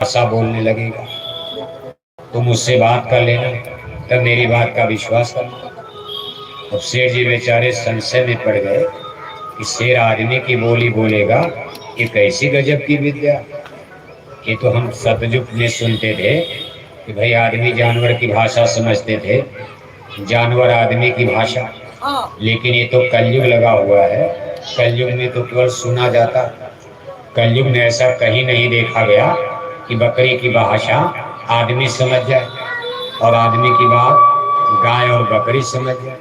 भाषा बोलने लगेगा तो मुझसे बात कर लेना, तब मेरी बात का विश्वास करना। अब शेर जी बेचारे संशय में पड़ गए कि शेर आदमी की बोली बोलेगा, ये कैसी गजब की विद्या। ये तो हम सतयुग में सुनते थे कि भाई आदमी जानवर की भाषा समझते थे, जानवर आदमी की भाषा, लेकिन ये तो कलयुग लगा हुआ है। कलयुग में तो केवल सुना जाता। कलयुग में ऐसा कहीं नहीं देखा गया कि बकरी की भाषा आदमी समझ जाए और आदमी की बात गाय और बकरी समझ जाए।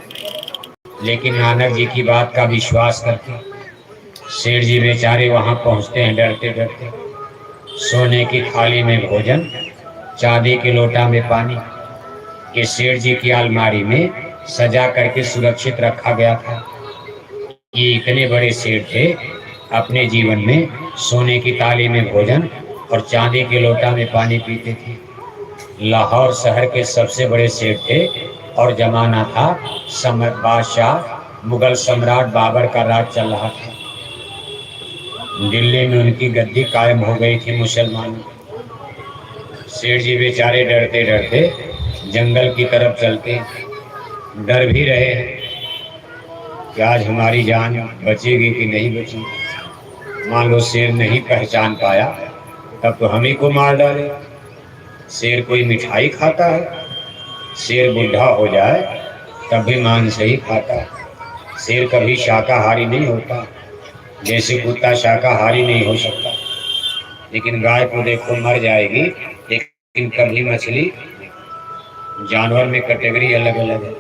लेकिन नानक जी की बात का विश्वास करके शेर जी बेचारे वहां पहुंचते हैं डरते डरते। सोने की थाली में भोजन, चांदी के लोटा में पानी, ये शेर जी की अलमारी में सजा करके सुरक्षित रखा गया था। ये इतने बड़े शेर थे, अपने जीवन में सोने की थाली में भोजन और चांदी के लोटा में पानी पीते थे। लाहौर शहर के सबसे बड़े शेर थे और जमाना था बादशाह मुगल सम्राट बाबर का राज चल रहा था। दिल्ली में उनकी गद्दी कायम हो गई थी मुसलमानों। शेर जी बेचारे डरते डरते जंगल की तरफ चलते, डर भी रहे हैं कि आज हमारी जान बचेगी कि नहीं बचेगी। मान लो शेर नहीं पहचान पाया तब तो हम ही को मार डाले। शेर कोई मिठाई खाता है? शेर बुढ़ा हो जाए तब भी मांस ही खाता है। शेर कभी शाकाहारी नहीं होता, जैसे कुत्ता शाकाहारी नहीं हो सकता। लेकिन गाय को देखो मर जाएगी, लेकिन कभी मछली, जानवर में कैटेगरी अलग अलग है,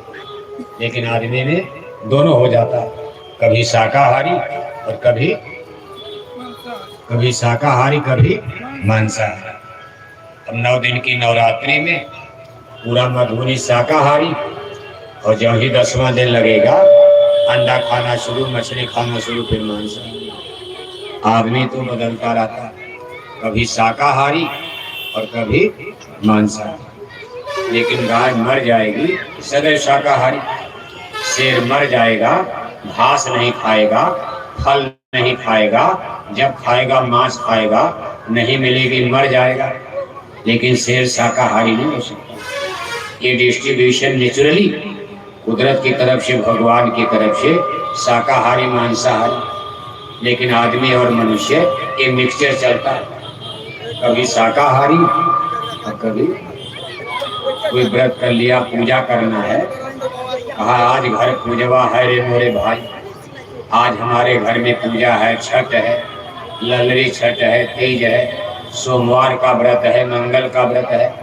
लेकिन आदमी में दोनों हो जाता है, कभी शाकाहारी और कभी शाकाहारी कभी मांसाहारी। अब 9 दिन की नवरात्रि में पूरा मधुबनी शाकाहारी, और जब ही 10वां दिन लगेगा अंडा खाना शुरू, मछली खाना शुरू, फिर मांसाहारी। आदमी तो बदलता रहता है, कभी शाकाहारी और कभी मांसाहारी। लेकिन गाय मर जाएगी सदैव शाकाहारी, शेर मर जाएगा, घास नहीं खाएगा, फल नहीं खाएगा, जब खाएगा मांस खाएगा, नहीं मिलेगी मर जाएगा। लेकिन शेर शाकाहारी नहीं हो सकता। ये डिस्ट्रीब्यूशन नेचुरली कुदरत की तरफ से, भगवान की तरफ से शाकाहारी मांसाहारी। लेकिन आदमी और मनुष्य ये मिक्सचर चलता है, कभी शाकाहारी और कभी कोई व्रत कर लिया, पूजा करना है, कहा आज घर पूजवा है रे मोरे भाई, आज हमारे घर में पूजा है, छठ है, ललरी छठ है, तीज है, सोमवार का व्रत है, मंगल का व्रत है।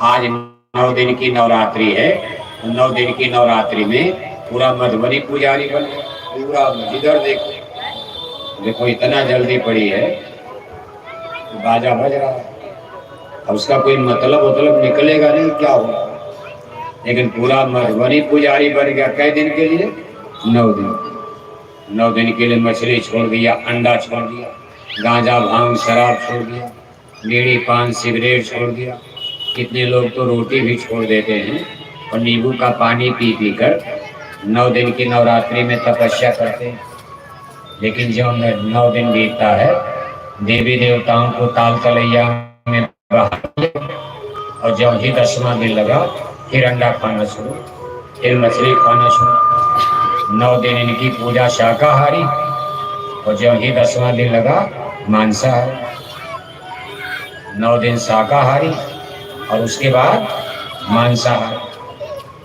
आज 9 दिन की नवरात्रि है, 9 दिन की नवरात्रि में पूरा मधुबनी पुजारी बन गया। पूरा इधर देखो, देखो इतना जल्दी पड़ी है, बाजा बज रहा है, अब उसका कोई मतलब निकलेगा नहीं, क्या होगा। लेकिन पूरा मधुबनी पुजारी बन गया। कई दिन के लिए? 9 दिन। 9 दिन के लिए मछली छोड़ दिया, अंडा छोड़ दिया, गांजा भांग शराब छोड़ दिया, बीड़ी पान सिगरेट छोड़ दिया। कितने लोग तो रोटी भी छोड़ देते हैं और नींबू का पानी पी पी कर 9 दिन की नवरात्रि में तपस्या करते हैं। लेकिन जब 9 दिन बीतता है, देवी देवताओं को ताल तलैया में और जब ही 10वां दिन लगा, फिर अंडा खाना शुरू, फिर मछली खाना शुरू। 9 दिन इनकी पूजा शाकाहारी, और जब ही 10वां दिन लगा मांसाहारी। 9 दिन शाकाहारी और उसके बाद मांसाहारी।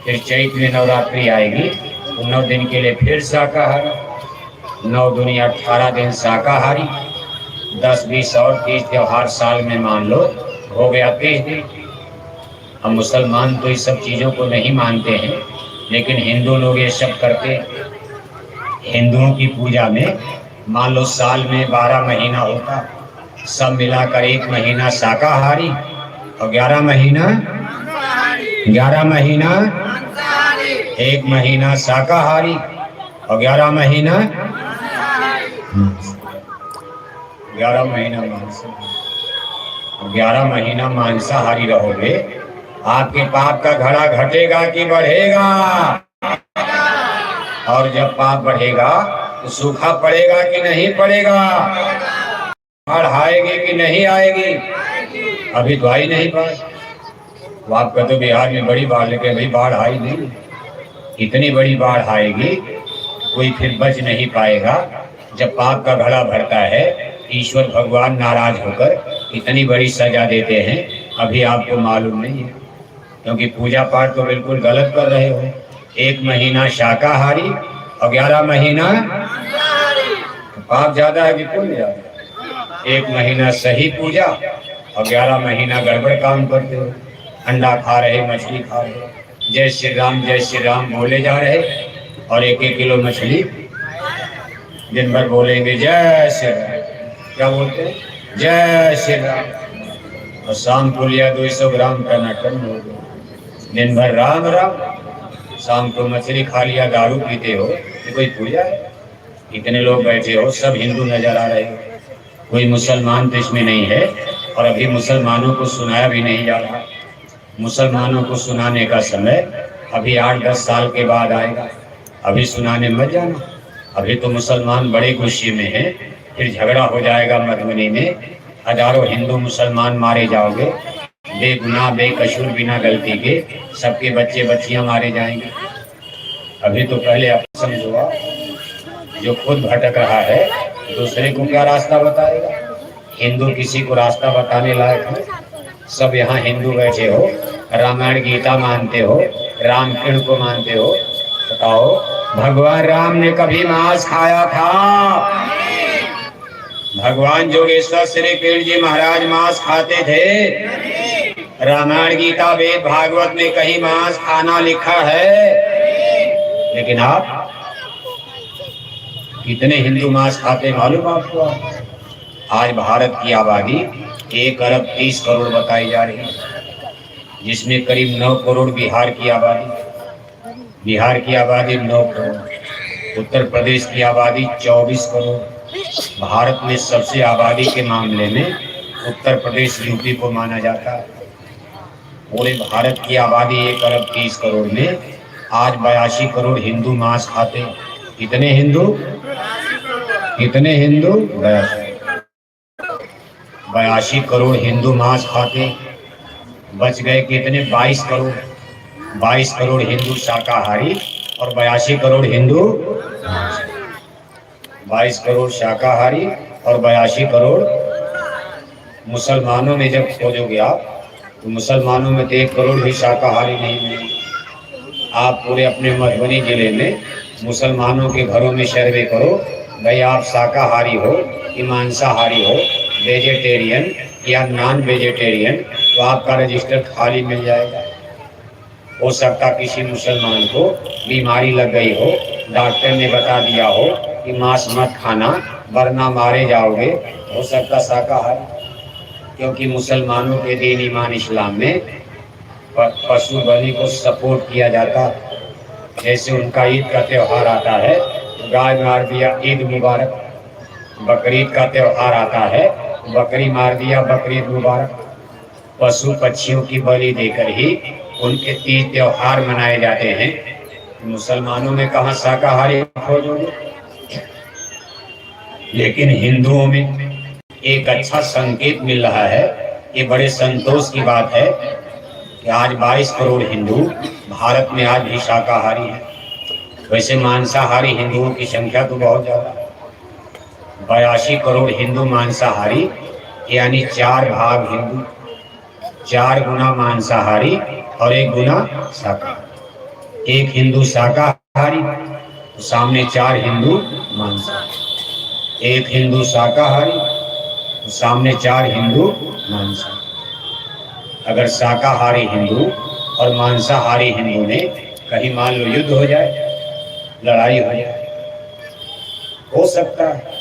फिर चैत में नवरात्रि आएगी तो 9 दिन के लिए फिर शाकाहारी। 9 दूनी 18 दिन शाकाहारी, 10, 20 और 30 त्योहार साल में मान लो, हो गया 30 दिन। हम मुसलमान तो इस सब चीज़ों को नहीं मानते हैं, लेकिन हिंदू लोग ये सब करते हैं। हिंदुओं की पूजा में मान लो साल में 12 महीना होता, सब मिलाकर 1 महीना शाकाहारी और 11 महीना 1 महीना शाकाहारी और 11 महीना 11 महीना मांसाहारी रहोगे। आपके पाप का घड़ा घटेगा कि बढ़ेगा? और जब पाप बढ़ेगा तो सूखा पड़ेगा कि नहीं पड़ेगा? बाढ़ आएगी कि नहीं आएगी? अभी तो आई नहीं बाढ़। वो आपका तो बिहार में बड़ी बाढ़, लेकिन भाई बाढ़ आई नहीं। इतनी बड़ी बाढ़ आएगी कोई फिर बच नहीं पाएगा। जब पाप का घड़ा भरता है, ईश्वर भगवान नाराज होकर इतनी बड़ी सजा देते हैं, अभी आपको मालूम नहीं है, क्योंकि पूजा पाठ तो बिल्कुल गलत कर रहे हो। 1 महीना शाकाहारी और 11 महीना तो पाप ज्यादा है कि पुण्य ज्यादा? 1 महीना सही पूजा और 11 महीना गड़बड़ काम करते हो। अंडा खा रहे, मछली खा रहे, जय श्री राम बोले जा रहे, और 1-1 किलो मछली दिन भर बोलेंगे जय श्री राम। क्या बोलते हैं? जय श्री राम। और शाम को लिया 200 ग्राम का नटन हो गया। दिन भर राम राम, शाम को मछली खा लिया, दारू पीते हो, ये कोई पूजा है? इतने लोग बैठे हो, सब हिंदू नजर आ रहे हो, कोई मुसलमान तो इसमें नहीं है। और अभी मुसलमानों को सुनाया भी नहीं जा रहा। मुसलमानों को सुनाने का समय अभी 8-10 साल के बाद आएगा। अभी सुनाने मत जाना। अभी तो मुसलमान बड़े गुस्से में हैं, फिर झगड़ा हो जाएगा मधुबनी में, हजारों हिंदू मुसलमान मारे जाओगे, बेगुनाह बेकसूर बिना गलती के सबके बच्चे बच्चियां मारे जाएंगे। अभी तो पहले आप समझो, जो खुद भटक रहा है दूसरे को क्या रास्ता बताएगा? हिंदू किसी को रास्ता बताने लायक है? सब यहाँ हिंदू बैठे हो, रामायण गीता मानते हो, रामकृष्ण को मानते हो, बताओ भगवान राम ने कभी मांस खाया था? भगवान जोगेश्वर श्री कृष्ण जी महाराज मांस खाते थे? रामायण गीता वेद भागवत में कहीं मांस खाना लिखा है? लेकिन आप कितने हिंदू मांस खाते मालूम आपको? आज भारत की आबादी 1 अरब 30 करोड़ बताई जा रही है, जिसमें करीब 9 करोड़ बिहार की आबादी। बिहार की आबादी 9 करोड़, उत्तर प्रदेश की आबादी 24 करोड़। भारत में सबसे आबादी के मामले में उत्तर प्रदेश यूपी को माना जाता है। पूरे भारत की आबादी 1 अरब 30 करोड़ में आज 82 करोड़ हिंदू मांस खाते। कितने हिंदू? 82 करोड़ हिंदू मांस खाते। बच गए कितने? 22 करोड़। 22 करोड़ हिंदू शाकाहारी और 82 करोड़ हिंदू। 22 करोड़ शाकाहारी और 82 करोड़ मुसलमानों में जब खोजोगे आप, तो मुसलमानों में तो 1 करोड़ भी शाकाहारी नहीं मिलेंगे। आप पूरे अपने मधुबनी जिले में मुसलमानों के घरों में सर्वे करो, भाई आप शाकाहारी हो कि मांसाहारी हो, वेजिटेरियन या नॉन वेजिटेरियन, तो आपका रजिस्टर खाली मिल जाएगा। हो सकता किसी मुसलमान को बीमारी लग गई हो, डॉक्टर ने बता दिया हो कि मांस मत खाना वरना मारे जाओगे, हो सकता शाकाहारी। क्योंकि मुसलमानों के दीन ईमान इस्लाम में पशु बलि को सपोर्ट किया जाता। जैसे उनका ईद का त्यौहार आता है, गाय मार दिया, ईद मुबारक। बकरीद का त्यौहार आता है, बकरी मार दिया, बकरीद मुबारक। पशु पक्षियों की बलि देकर ही उनके तीज त्योहार मनाए जाते हैं। मुसलमानों में कहाँ शाकाहारी खोजोगे? लेकिन हिंदुओं में एक अच्छा संकेत मिल रहा है। ये बड़े संतोष की बात है कि आज 22 करोड़ हिंदू भारत में आज भी शाकाहारी हैं। वैसे मांसाहारी हिंदुओं की संख्या तो बहुत ज्यादा है। 82 करोड़ हिंदू मांसाहारी, यानी 4 भाग हिंदू, 4 गुना मांसाहारी और 1 गुना शाकाहारी। 1 हिंदू शाकाहारी तो सामने 4 हिंदू मांसाहारी। 1 हिंदू शाकाहारी तो सामने 4 हिंदू मांसाहारी। अगर शाकाहारी हिंदू और मांसाहारी हिंदू में कहीं मान लो युद्ध हो जाए, लड़ाई हो जाए, हो सकता है।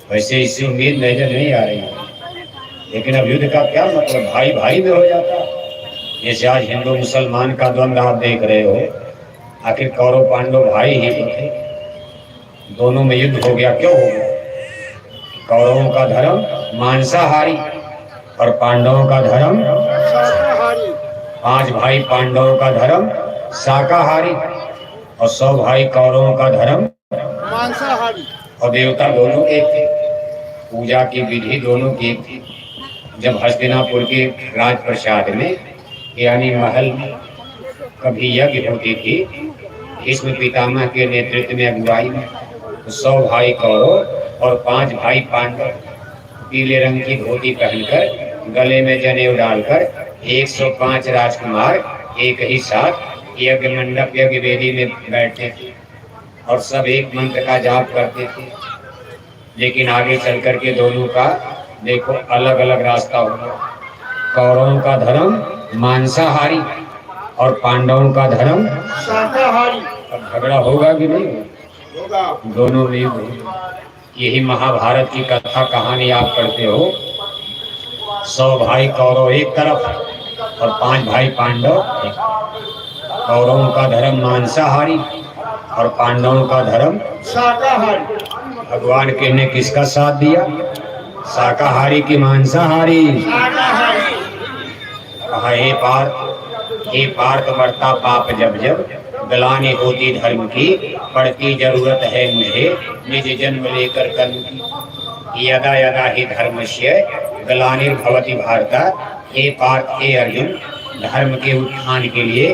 वैसे इससे उम्मीद नजर नहीं आ रही है, लेकिन अब युद्ध का क्या मतलब? भाई भाई में हो जाता है। जैसे आज हिंदू मुसलमान का द्वंद्व आप देख रहे हो, आखिर कौरव पांडव भाई ही तो थे, दोनों में युद्ध हो गया। क्यों हो गया? कौरवों का धर्म मांसाहारी और पांडवों का धर्म शाकाहारी। 5 भाई पांडवों का धर्म शाकाहारी और 100 भाई कौरवों का धर्म मांसाहारी। और देवता दोनों एक थे, पूजा की विधि दोनों की एक थी। जब हस्तिनापुर के राजप्रसाद में यानी महल में कभी यज्ञ होती थी, भीष्म पितामह के नेतृत्व में अगुवाई में 100 भाई कौरव और 5 भाई पांडव पीले रंग की धोती पहनकर गले में जनेऊ डालकर 105 राजकुमार एक ही साथ यज्ञ मंडप यज्ञ वेदी में बैठते थे और सब एक मंत्र का जाप करते थे। लेकिन आगे चल कर के दोनों का देखो अलग अलग रास्ता होगा। कौरवों का धर्म मांसाहारी और पांडवों का धर्म शाकाहारी। अब झगड़ा होगा कि नहीं होगा? दोनों में होगा। यही महाभारत की कथा कहानी आप पढ़ते हो। 100 भाई कौरव एक तरफ और 5 भाई पांडव। कौरवों का धर्म मांसाहारी और पांडवों का धर्म शाकाहारी। भगवान के ने किसका साथ दिया? शाकाहारी की मांसाहारी? कहा हे पार्थ बढ़ता पाप जब जब गलानी होती धर्म की, पड़ती जरूरत है मुझे निज जन्म लेकर कर्म की। यदा यदा ही धर्मस्य ग्लानिर्भवति भारत। हे पार्थ हे अर्जुन, धर्म के उत्थान के लिए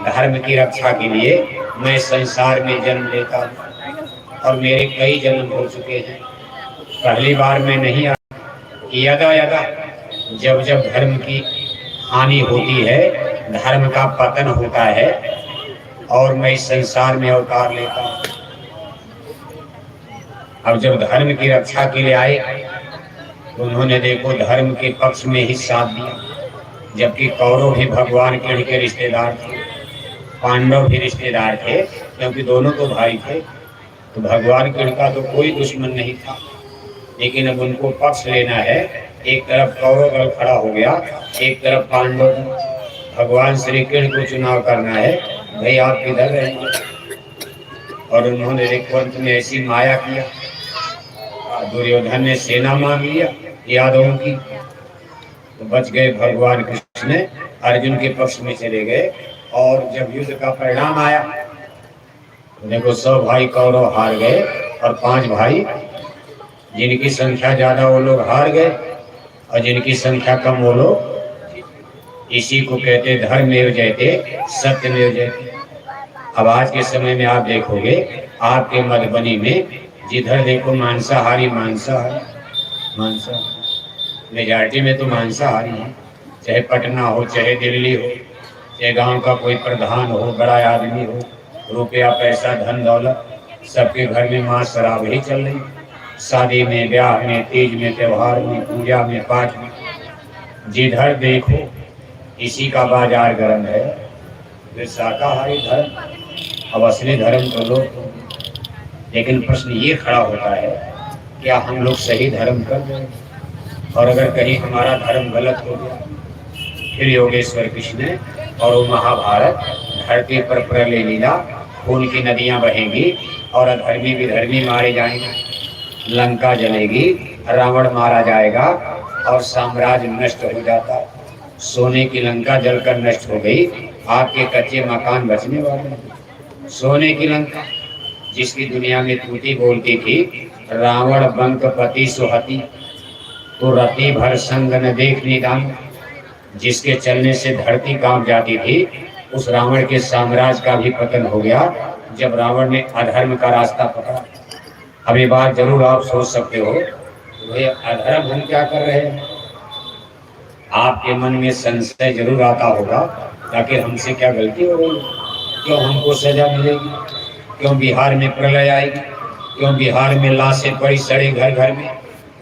धर्म की रक्षा के लिए मैं संसार में जन्म लेता हूँ और मेरे कई जन्म हो चुके हैं। पहली बार मैं नहीं आया। यदा यदा जब जब धर्म की हानि होती है, धर्म का पतन होता है और मैं इस संसार में अवतार लेता हूँ। अब जब धर्म की रक्षा के लिए आए तो उन्होंने देखो धर्म के पक्ष में ही साथ दिया, जबकि कौरव भी भगवान के रिश्तेदार थे, पांडव भी रिश्तेदार थे, क्योंकि दोनों तो भाई थे। तो भगवान का तो कोई दुश्मन नहीं था, लेकिन अब उनको पक्ष लेना है। एक तरफ कौरव दल खड़ा हो गया, एक तरफ पांडव। भगवान श्री कृष्ण को चुनाव करना है, भाई आप किधर रहेंगे? और उन्होंने देखो अंत में ऐसी माया किया, दुर्योधन ने सेना मांग लिया यादवों की, तो बच गए भगवान कृष्ण ने अर्जुन के पक्ष में चले गए। और जब युद्ध का परिणाम आया तो देखो 100 भाई कौरव हार गए और 5 भाई जिनकी संख्या ज्यादा वो लोग हार गए और जिनकी संख्या कम वो लोग। इसी को कहते धर्ममेव जयते सत्यमेव जयते। अब आज के समय में आप देखोगे आपके मधुबनी में जिधर देखो मांसाहारी मेजॉरिटी में तो मांसाहारी है। चाहे पटना हो, चाहे दिल्ली हो, चाहे गांव का कोई प्रधान हो, बड़ा आदमी हो, रुपया पैसा धन दौलत, सबके घर में मांस शराब ही चल रही। शादी में, ब्याह में, तीज में, त्योहार में, पूजा में, पाठ में, जिधर देखो इसी का बाजार गर्म है। वे शाकाहारी धर्म, अब असली धर्म तो लोग। लेकिन प्रश्न ये खड़ा होता है, क्या हम लोग सही धर्म कर रहे हैं? और अगर कहीं हमारा धर्म गलत हो गया, फिर योगेश्वर कृष्ण और वो महाभारत धरती पर प्रलय लीला, खून की नदियां बहेंगी और अधर्मी विधर्मी मारे जाएंगे, लंका जलेगी, रावण मारा जाएगा और साम्राज्य नष्ट हो जाता। सोने की लंका जलकर नष्ट हो गई, आपके कच्चे मकान बचने वाले। सोने की लंका जिसकी दुनिया में तूती बोलती थी, रावण बंकपति सुहति, तो रति भर संग न देख निदान। जिसके चलने से धरती कांप जाती थी, उस रावण के साम्राज्य का भी पतन हो गया जब रावण ने अधर्म का रास्ता पकड़ा। अब ये बात जरूर आप सोच सकते हो, भाई अधर्म हम क्या कर रहे हैं? आपके मन में संशय जरूर आता होगा, ताकि हमसे क्या गलती हो गई, क्यों हमको सजा मिलेगी, क्यों बिहार में प्रलय आएगी, क्यों बिहार में लाशें पड़ी सड़ी घर घर में,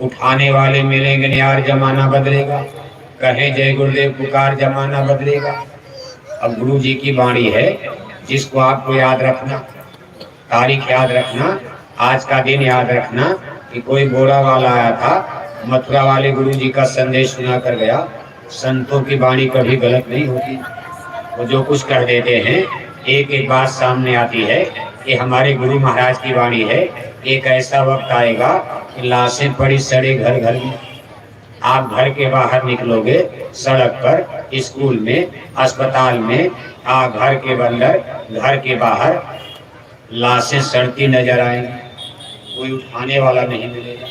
उठाने वाले मिलेंगे यार, जमाना बदलेगा, कहें जय गुरुदेव पुकार, जमाना बदलेगा। अब गुरु जी की वाणी है जिसको आपको याद रखना, तारीख याद रखना, आज का दिन याद रखना कि कोई बोरा वाला आया था, मथुरा वाले गुरु जी का संदेश सुना कर गया। संतों की वाणी कभी गलत नहीं होती, वो जो कुछ कर देते हैं एक एक बात सामने आती है कि हमारे गुरु महाराज की वाणी है। एक ऐसा वक्त आएगा कि लाशें पड़ी सड़े घर घर में, आप घर के बाहर निकलोगे, सड़क पर, स्कूल में, अस्पताल में, घर के अंदर, घर के बाहर लाशें सड़ती नजर आएंगी, कोई उठाने वाला नहीं मिलेगा।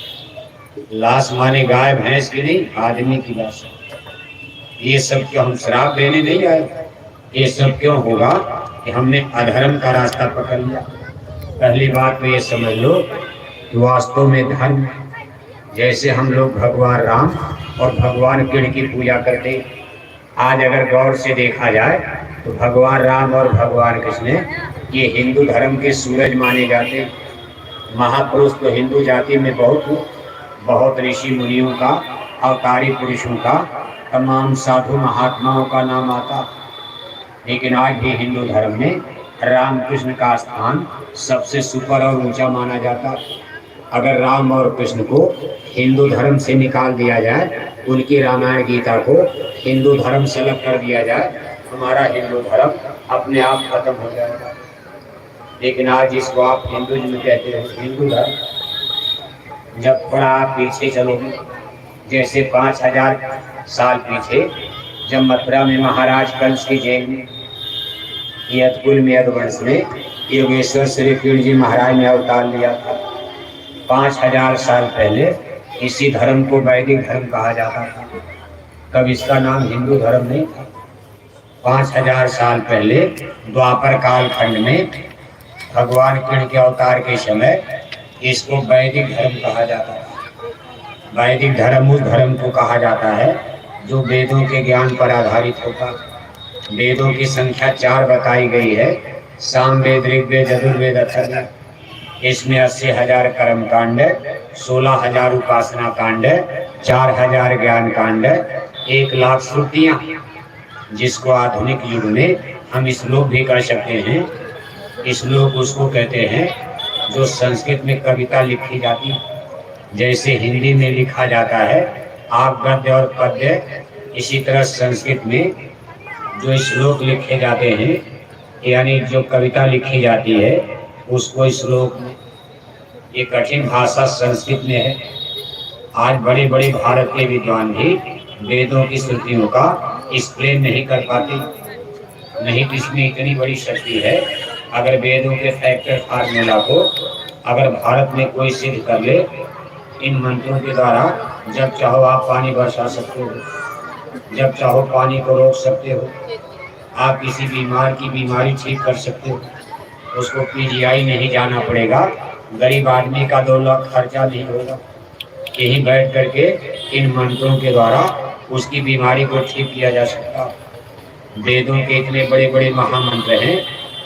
लाश माने गाय भैंस की नहीं, आदमी की लाश। ये सब क्यों? हम श्राप देने नहीं आए। ये सब क्यों होगा कि हमने अधर्म का रास्ता पकड़ लिया। पहली बात तो ये समझ लो कि वास्तव में धर्म, जैसे हम लोग भगवान राम और भगवान कृष्ण की पूजा करते, आज अगर गौर से देखा जाए तो भगवान राम और भगवान कृष्ण ये हिंदू धर्म के सूरज माने जाते। महापुरुष तो हिंदू जाति में बहुत बहुत ऋषि मुनियों का, अवतारी पुरुषों का, तमाम साधु महात्माओं का नाम आता। लेकिन आज भी हिंदू धर्म में राम कृष्ण का स्थान सबसे सुपर और ऊंचा माना जाता। अगर राम और कृष्ण को हिंदू धर्म से निकाल दिया जाए, उनकी रामायण गीता को हिंदू धर्म से अलग कर दिया जाए, हमारा हिंदू धर्म अपने आप खत्म हो जाएगा। लेकिन आज इसको आप हिंदुइज्म कहते हो। हिंदू धर्म जब थोड़ा आप पीछे चलोगे, जैसे 5000 साल पीछे, जब मथुरा में महाराज कंस की जेल में यदकुल में यदुवंश में योगेश्वर श्री कृष्ण जी महाराज ने अवतार लिया था। 5000 साल पहले इसी धर्म को वैदिक धर्म कहा जाता था। तब इसका नाम हिंदू धर्म नहीं था। 5000 साल पहले द्वापर काल खंड में भगवान कृष्ण के अवतार के समय इसको वैदिक धर्म कहा जाता है। वैदिक धर्म उस धर्म को कहा जाता है जो वेदों के ज्ञान पर आधारित होता। वेदों की संख्या 4 बताई गई है, सामवेद, ऋग्वेद, यजुर्वेद, अथर्ववेद। इसमें 80,000 कर्म कांड, 16,000 उपासना कांड, 4,000 ज्ञान कांड, 1,00,000 श्रुतियाँ, जिसको आधुनिक युग में हम श्लोक भी कर सकते हैं। श्लोक उसको कहते हैं जो संस्कृत में कविता लिखी जाती है, जैसे हिंदी में लिखा जाता है आप गद्य और पद्य, इसी तरह संस्कृत में जो श्लोक लिखे जाते हैं, यानी जो कविता लिखी जाती है, उसको श्लोक में। ये कठिन भाषा संस्कृत में है। आज बड़े बड़े भारत के विद्वान भी वेदों की श्रुतियों का एक्सप्लेन नहीं कर पाते। नहीं तो इसमें इतनी बड़ी शक्ति है। अगर वेदों के फैक्टर फार्मूला को अगर भारत में कोई सिद्ध कर ले, इन मंत्रों के द्वारा जब चाहो आप पानी बरसा सकते हो, जब चाहो पानी को रोक सकते हो, आप किसी बीमार की बीमारी ठीक कर सकते हो, उसको पीजीआई नहीं जाना पड़ेगा, गरीब आदमी का 2 लाख खर्चा नहीं होगा। यहीं बैठ करके इन मंत्रों के द्वारा उसकी बीमारी को ठीक किया जा सकता। वेदों के इतने बड़े बड़े महामंत्र हैं,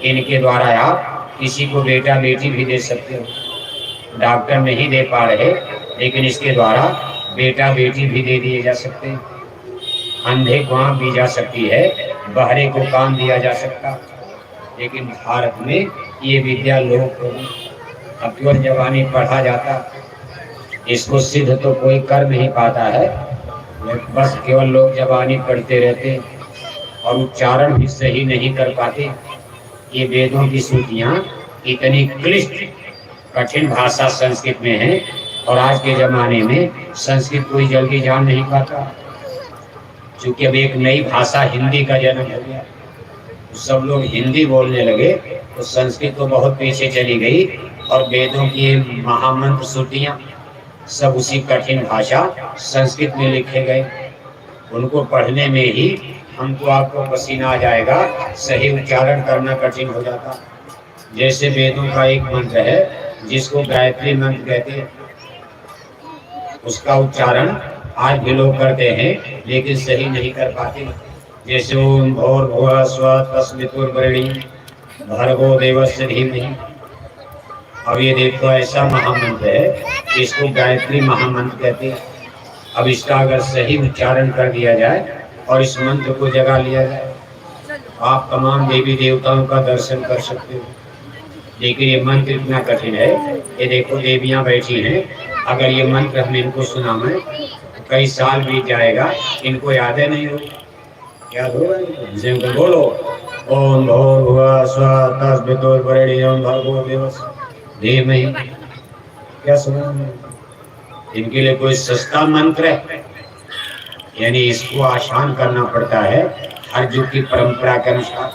इनके द्वारा आप किसी को बेटा बेटी भी दे सकते हो। डॉक्टर नहीं दे पा रहे, लेकिन इसके द्वारा बेटा बेटी भी दे दिए जा सकते हैं। अंधे को आँख दी जा सकती है, बहरे को कान दिया जा सकता। लेकिन भारत में ये विद्या लोप हो गई। अब केवल जवानी पढ़ा जाता, इसको सिद्ध तो कोई कर नहीं पाता है। बस केवल लोग जवानी पढ़ते रहते और उच्चारण भी सही नहीं कर पाते। ये वेदों की श्रुतियाँ इतनी क्लिष्ट कठिन भाषा संस्कृत में है, और आज के ज़माने में संस्कृत कोई जल्दी जान नहीं पाता। क्योंकि अब एक नई भाषा हिंदी का जन्म हो गया, सब लोग हिंदी बोलने लगे, तो संस्कृत तो बहुत पीछे चली गई। और वेदों की महामंत्र श्रुतियाँ सब उसी कठिन भाषा संस्कृत में लिखे गए। उनको पढ़ने में ही हमको आपको पसीना आ जाएगा, सही उच्चारण करना कठिन हो जाता। जैसे वेदों का एक मंत्र है जिसको गायत्री मंत्र कहते हैं, उसका उच्चारण आज भी लोग करते हैं लेकिन सही नहीं कर पाते। जैसे ओम भूर्भुवः स्वः तस्मितुर्वरेण्यं भर्गो देवस्य धीमहि। अब ये देखो ऐसा महामंत्र है, इसको गायत्री महामंत्र कहते हैं। अब इसका अगर सही उच्चारण कर दिया जाए और इस मंत्र को जगा लिया जाए, आप तमाम देवी देवताओं का दर्शन कर सकते हो। लेकिन ये मंत्र इतना कठिन है, ये देखो देवियां बैठी हैं, अगर ये मंत्र हम इनको सुनाएं कई साल बीत जाएगा, इनको याद है नहीं होगा। याद होगा? जिनको बोलो ओम भूर्भुवः स्वः तस्मितुर्वरेण्यं भर्गो देवस्य धीमहि। क्या सुना? इनके लिए कोई सस्ता मंत्र है? यानी इसको आसान करना पड़ता है हर युग की परंपरा के अनुसार।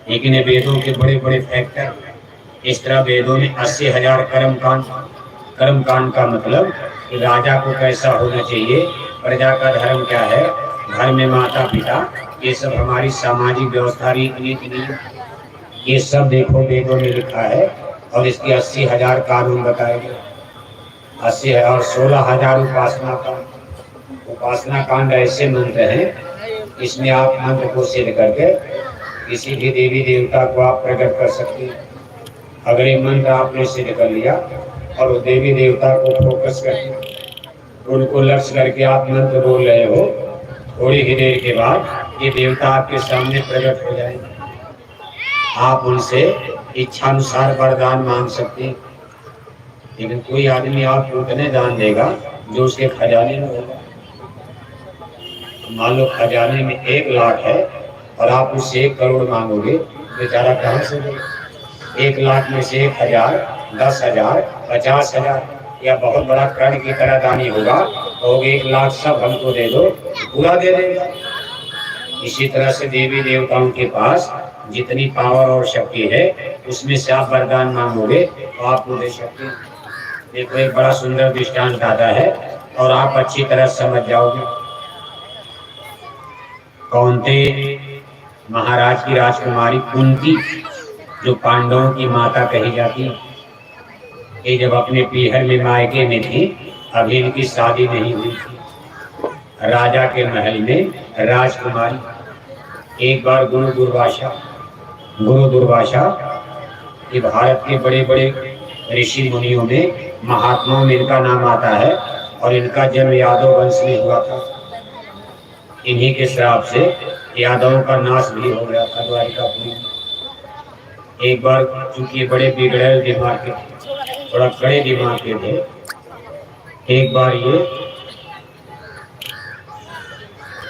लेकिन ये वेदों के बड़े बड़े फैक्टर, इस तरह वेदों में 80,000 कर्म कांड, कर्म कांड का मतलब कि राजा को कैसा होना चाहिए, प्रजा का धर्म क्या है, घर में माता पिता, ये सब हमारी सामाजिक व्यवस्था रीति नियम, ये सब देखो वेदों में लिखा है। और इसके 80,000 कानून बताए गए, 80 और 16,000 उपासना कांड। उपासना कांड ऐसे मंत्र हैं, इसमें आप मंत्र को सिद्ध करके किसी भी देवी देवता को आप प्रकट कर सकते हैं। अगर ये मंत्र आपने सिद्ध कर लिया और उस देवी देवता को फोकस करके उनको लक्ष्य करके आप मंत्र बोल रहे हो, थोड़ी ही देर के बाद ये देवता आपके सामने प्रकट हो जाएंगे। आप उनसे इच्छानुसार वरदान मांग सकते हैं। लेकिन कोई आदमी आपको उतने दान देगा जो उसके खजाने में होगा। मान लो खजाने में 1 लाख है और आप उससे 1 करोड़ मांगोगे, बेचारा कहाँ से देगा? 1 लाख में से 1,000, 10,000, 50,000 या बहुत बड़ा कर्ण की तरह दानी होगा, तो 1 लाख सब हमको दे दो, पूरा दे देगा। इसी तरह से देवी देवताओं के पास जितनी पावर और शक्ति है, उसमें से आप वरदान मांगोगे तो आपको दे सकते हैं। देखो एक बड़ा सुंदर दृष्टांत आता है और आप अच्छी तरह समझ जाओगे। कौंते महाराज की राजकुमारी कुंती, जो पांडवों की माता कही जाती है, ये जब अपने पीहर में मायके में थी, अभी इनकी शादी नहीं हुई थी। राजा के महल में राजकुमारी। एक बार गुरु दुर्वासा ये भारत के बड़े बड़े ऋषि मुनियों में, महात्माओं में इनका नाम आता है और इनका जन्म यादव वंश में हुआ था। इन्हीं के श्राप से यादवों का नाश भी हो गया था द्वारिकापुरी में। एक बार चूंकि बड़े बिगड़े दिमाग के थे, थोड़ा कड़े दिमाग के थे, एक बार ये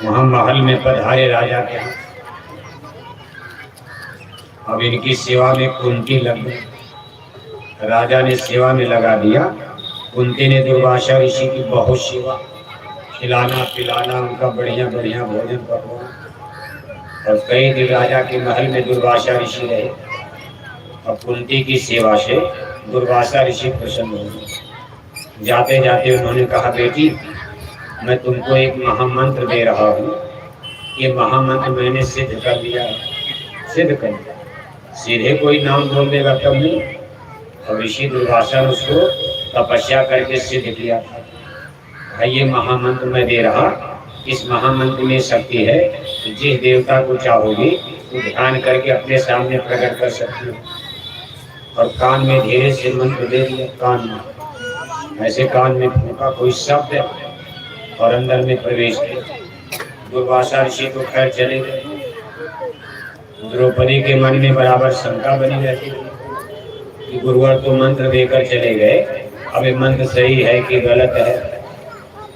वहां महल में पधारे राजा के। अब इनकी सेवा में कुंती लग गई। राजा ने सेवा में लगा दिया। कुंती ने दुर्वासा ऋषि की बहुत सेवा, खिलाना पिलाना, उनका बढ़िया बढ़िया भोजन पकवाना। और कई दिन राजा के महल में दुर्वासा ऋषि रहे। और कुंती की सेवा से दुर्वासा ऋषि प्रसन्न हो गए। जाते जाते उन्होंने कहा, बेटी मैं तुमको एक महामंत्र दे रहा हूँ, ये महामंत्र मैंने सिद्ध कर लिया। सिद्ध कर लिया, सीधे कोई नाम बोल देगा तब नहीं। और ऋषि दुर्वासा ने उसको तपस्या करके सिद्ध किया था। भाई ये महामंत्र मैं दे रहा, इस महामंत्र में शक्ति है, जिस देवता को चाहोगे तो ध्यान करके अपने सामने प्रकट कर सकती हो। और कान में धीरे से मंत्र दे दिया, कान में ऐसे कान में फूका कोई शब्द और अंदर में प्रवेश किया। दुर्वासा ऋषि तो खैर चले गए। द्रौपदी के मन में बराबर शंका बनी रहती कि गुरुवर तो मंत्र देकर चले गए, अब ये मंत्र सही है कि गलत है,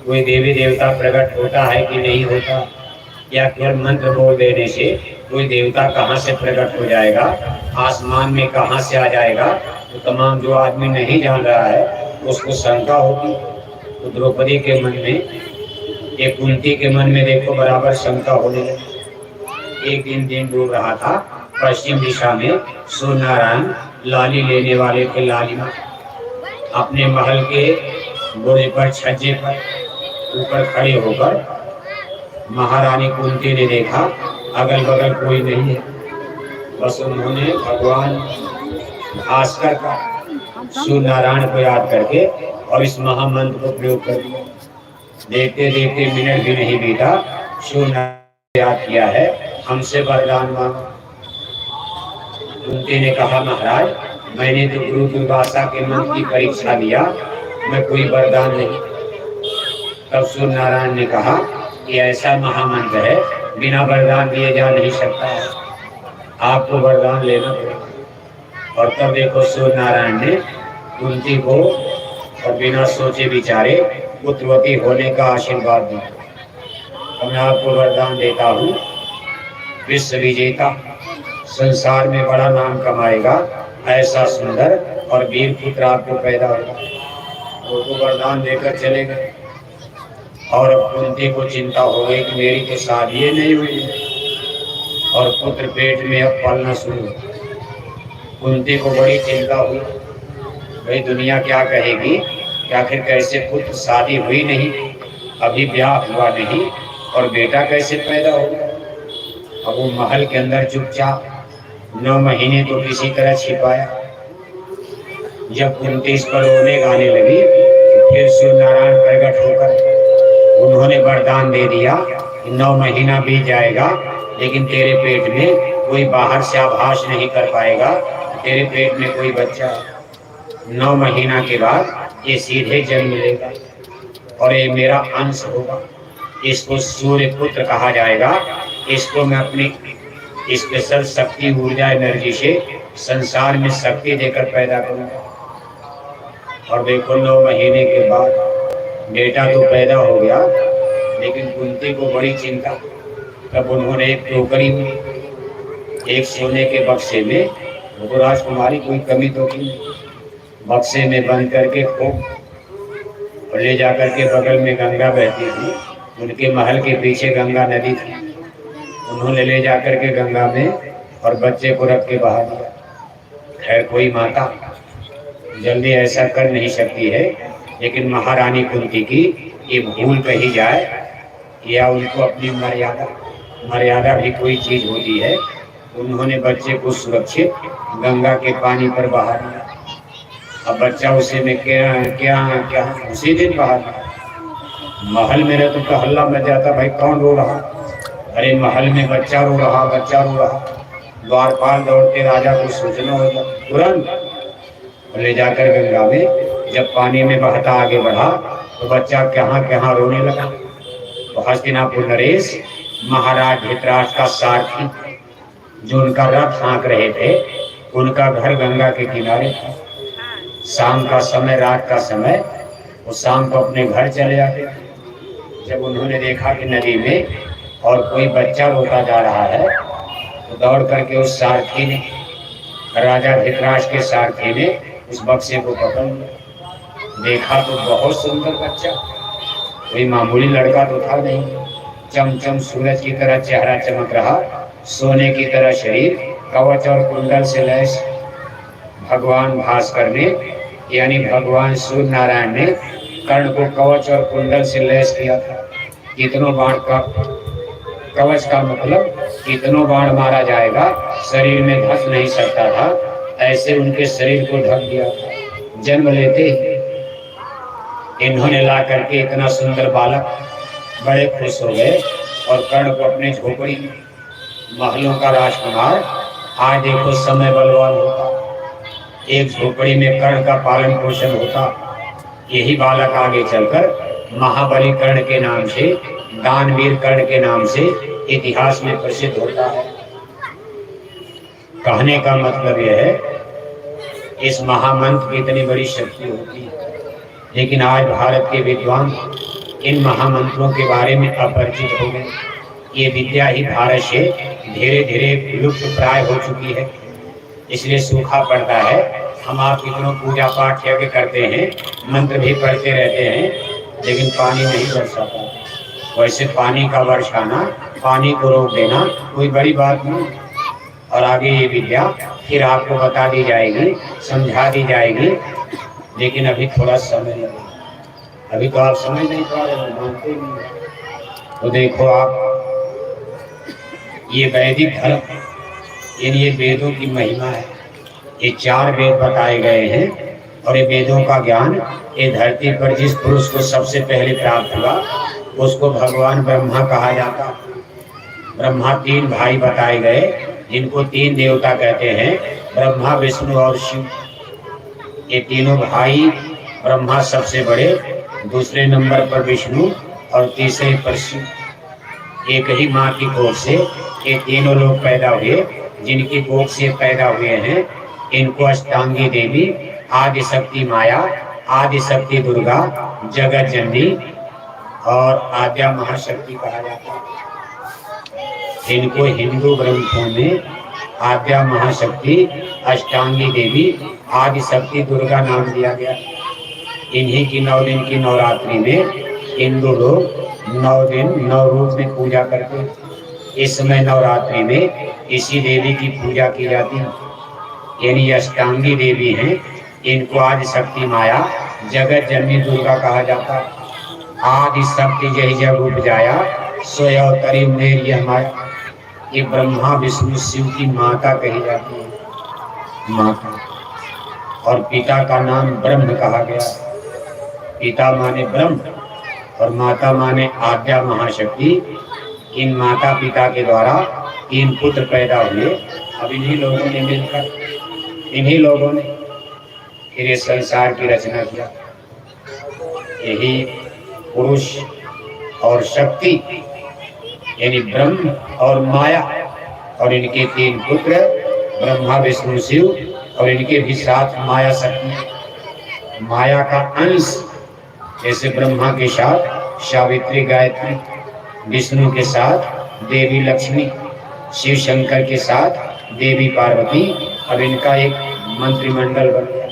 कोई देवी देवता प्रकट होता है कि नहीं होता, या केवल मंत्र बोल देने से कोई देवता कहाँ से प्रकट हो जाएगा, आसमान में कहाँ से आ जाएगा। तो तमाम जो आदमी नहीं जान रहा है उसको शंका होगी। तो द्रौपदी के मन में, ये कुंती के मन में देखो बराबर शंका होने लगी। एक दिन डूब रहा था, पश्चिम दिशा में सूर्य नारायण लाली लेने वाले थे लालिमा। अपने महल के बुर्ज पर, छज्जे पर ऊपर खड़े होकर महारानी कुंती ने देखा अगल बगल कोई नहीं है। बस उन्होंने भगवान भास्कर का, सूर्य नारायण को याद करके और इस महामंत्र को प्रयोग कर दिया। देखते देखते मिनट भी नहीं बीता, सूर्य नारायण याद किया है, हमसे वरदान मांगो। कुंती ने कहा, महाराज मैंने तो गुरु दुर्वासा के मंत्र की परीक्षा लिया, मैं कोई वरदान नहीं। तब सूर्य नारायण ने कहा कि ऐसा महामंत्र है, बिना वरदान दिए जा नहीं सकता है, आपको वरदान लेना पड़ेगा। और तब देखो सूर्य नारायण ने कुंती को और बिना सोचे विचारे पुत्रवती होने का आशीर्वाद दिया। मैं आपको वरदान देता हूँ, विश्व विजेता, संसार में बड़ा नाम कमाएगा, ऐसा सुंदर और वीर पुत्र आपको पैदा होगा। वो तो वरदान देकर चले गए। और अब कुंती को चिंता हो गई कि मेरी तो शादी नहीं हुई और पुत्र पेट में अब पलना शुरू। कुंती को बड़ी चिंता हुई, भाई दुनिया क्या कहेगी या फिर कैसे पुत्र, शादी हुई नहीं, अभी ब्याह हुआ नहीं और बेटा कैसे पैदा होगा। अब वो महल के अंदर चुपचाप 9 महीने तो किसी तरह छिपाया। जब कुंती इस पर रोने गाने लगी तो फिर सूर्य नारायण प्रकट होकर उन्होंने वरदान दे दिया कि 9 महीना बीत जाएगा लेकिन तेरे पेट में कोई बाहर से आभास नहीं कर पाएगा, तेरे पेट में कोई बच्चा है। 9 महीना के बाद ये सीधे जन्म लेगा और ये मेरा अंश होगा। इसको सूर्य पुत्र कहा जाएगा। इसको मैं अपनी स्पेशल शक्ति, ऊर्जा, एनर्जी से संसार में शक्ति देकर पैदा करूंगा। और देखो 9 महीने के बाद बेटा तो पैदा हो गया, लेकिन कुंती को बड़ी चिंता। तब उन्होंने एक टोकरी में, एक सोने के बक्से में, वो राजकुमारी कोई कमी तो की, बक्से में बंद करके खूब और ले जाकर के बगल में गंगा बहती थी, उनके महल के पीछे गंगा नदी थी, उन्होंने ले जाकर के गंगा में और बच्चे को रख के बहा दिया। खैर कोई माता जल्दी ऐसा कर नहीं सकती है, लेकिन महारानी कुंती की ये भूल कही जाए या उनको अपनी मर्यादा भी कोई चीज होती है। उन्होंने बच्चे को सुरक्षित गंगा के पानी पर बहा दिया। अब बच्चा उसी में क्या क्या क्या उसी दिन बहा दिया। महल में रहते तो हल्ला मच जाता, भाई कौन रो रहा। अरे महल में बच्चा रो रहा, बच्चा रो रहा। द्वारपाल दौड़ते राजा को सूचना होगा, तुरंत ले जाकर गंगा में जब पानी में बहता आगे बढ़ा तो बच्चा कहाँ कहाँ रोने लगा। तो हस्तिनापुर नरेश महाराज धृतराष्ट्र का सारथी, जो उनका रथ हाँक रहे थे, उनका घर गंगा के किनारे था। शाम का समय, रात का समय, वो शाम को अपने घर चले आते थे। जब उन्होंने देखा कि नदी में और कोई बच्चा रोता जा रहा है तो दौड़ करके उस सारथी ने, राजा धृतराष्ट्र के सारथी ने उस बक्से को पकड़ लिया। देखा तो बहुत सुंदर बच्चा, कोई मामूली लड़का तो था नहीं। चमचम सूरज की तरह चेहरा चमक रहा, सोने की तरह शरीर, कवच और कुंडल से लैस। भगवान भास्कर ने यानी भगवान सूर्य नारायण ने कर्ण को कवच और कुंडल से लैस किया था। कितनों बाण का कवच का मतलब कितनों बाण मारा जाएगा, शरीर में धस नहीं सकता था, ऐसे उनके शरीर को ढक दिया था। जन्म लेते ही इन्होंने ला करके इतना सुंदर बालक, बड़े खुश हो गए और कर्ण को अपने झोपड़ी में, महलों का राजकुमार, आज देखो समय बलवान होता, एक झोपड़ी में कर्ण का पालन पोषण होता। यही बालक आगे चलकर महाबली कर्ण के नाम से, दानवीर कर्ण के नाम से इतिहास में प्रसिद्ध होता है। कहने का मतलब यह है, इस महामंत्र की इतनी बड़ी शक्ति होती है, लेकिन आज भारत के विद्वान इन महामंत्रों के बारे में अपरिचित हो गए। ये विद्या ही भारत से धीरे धीरे लुप्त प्राय हो चुकी है, इसलिए सूखा पड़ता है। हम आप कितनों पूजा पाठ यज्ञ करते हैं, मंत्र भी पढ़ते रहते हैं, लेकिन पानी नहीं बरसा पाता। वैसे पानी का बरसाना, पानी को रोक देना कोई बड़ी बात नहीं। और आगे ये विद्या फिर आपको बता दी जाएगी, समझा दी जाएगी, लेकिन अभी थोड़ा समय लगेगा। अभी तो आप समझ नहीं पा रहे, मानते नहीं। तो देखो आप, ये वैदिक धर्म, ये वेदों की महिमा है। ये 4 वेद बताए गए हैं और ये वेदों का ज्ञान ये धरती पर जिस पुरुष को सबसे पहले प्राप्त हुआ उसको भगवान ब्रह्मा कहा जाता। ब्रह्मा 3 भाई बताए गए, जिनको 3 देवता कहते हैं, ब्रह्मा, विष्णु और शिव। ये तीनों भाई, ब्रह्मा सबसे बड़े, दूसरे नंबर पर विष्णु और तीसरे पर शिव। एक ही माँ की कोख से ये तीनों लोग पैदा हुए। जिनकी कोख से पैदा हुए हैं इनको अष्टांगी देवी, आदि शक्ति माया, आदि शक्ति दुर्गा, जगत जननी और आद्या महाशक्ति कहा जाता है। इनको हिंदू ग्रंथों में आद्या महाशक्ति, अष्टांगी देवी, आदि शक्ति दुर्गा नाम दिया गया। इन्हीं की 9 दिन की नवरात्रि में हिंदू लोग 9 दिन 9 रूप में पूजा करते हैं। इस समय नवरात्रि में इसी देवी की पूजा की जाती है। यानी अष्टांगी देवी हैं, इनको आदि शक्ति माया, जगत जननी दुर्गा कहा जाता है। आदि शक्ति जही जब उपजाया, सोय अवतरी मेरी हमारा। ये ब्रह्मा विष्णु शिव की माता कही जाती है, माता। और पिता का नाम ब्रह्म कहा गया। पिता माने ब्रह्म और माता माने आद्या महाशक्ति। इन माता पिता के द्वारा 3 पुत्र पैदा हुए। अब इन्हीं लोगों ने मिलकर, इन्हीं लोगों ने फिर इस संसार की रचना किया। यही पुरुष और शक्ति यानी ब्रह्म और माया, और इनके 3 पुत्र ब्रह्मा विष्णु शिव, और इनके भी साथ माया शक्ति। माया का अंश जैसे ब्रह्मा के साथ सावित्री गायत्री, विष्णु के साथ देवी लक्ष्मी, शिव शंकर के साथ देवी पार्वती। अब इनका एक मंत्रिमंडल बन गया,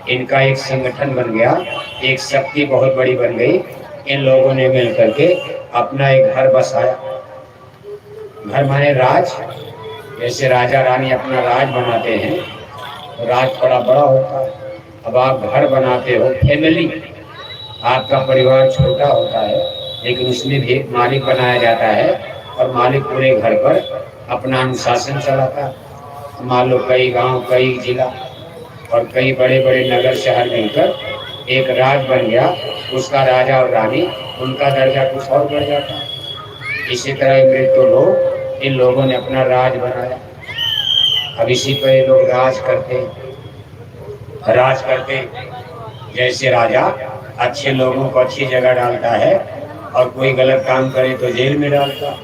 इनका एक संगठन बन गया, एक शक्ति बहुत बड़ी बन गई। इन लोगों ने मिलकर के अपना एक घर बसाया। घर माने राज। जैसे राजा रानी अपना राज बनाते हैं, राज थोड़ा बड़ा होता है। अब आप घर बनाते हो, फैमिली, आपका परिवार छोटा होता है, लेकिन उसमें भी एक मालिक बनाया जाता है, और मालिक पूरे घर पर अपना अनुशासन चलाता है। मान लो कई गांव, कई जिला और कई बड़े बड़े नगर शहर मिलकर एक राज बन गया। उसका राजा और रानी, उनका दर्जा कुछ और बढ़ जाता है। इसी तरह मृत्यु लोग, इन लोगों ने अपना राज बनाया। अब इसी पर ये लोग राज करते। जैसे राजा अच्छे लोगों को अच्छी जगह डालता है, और कोई गलत काम करे तो जेल में डालता।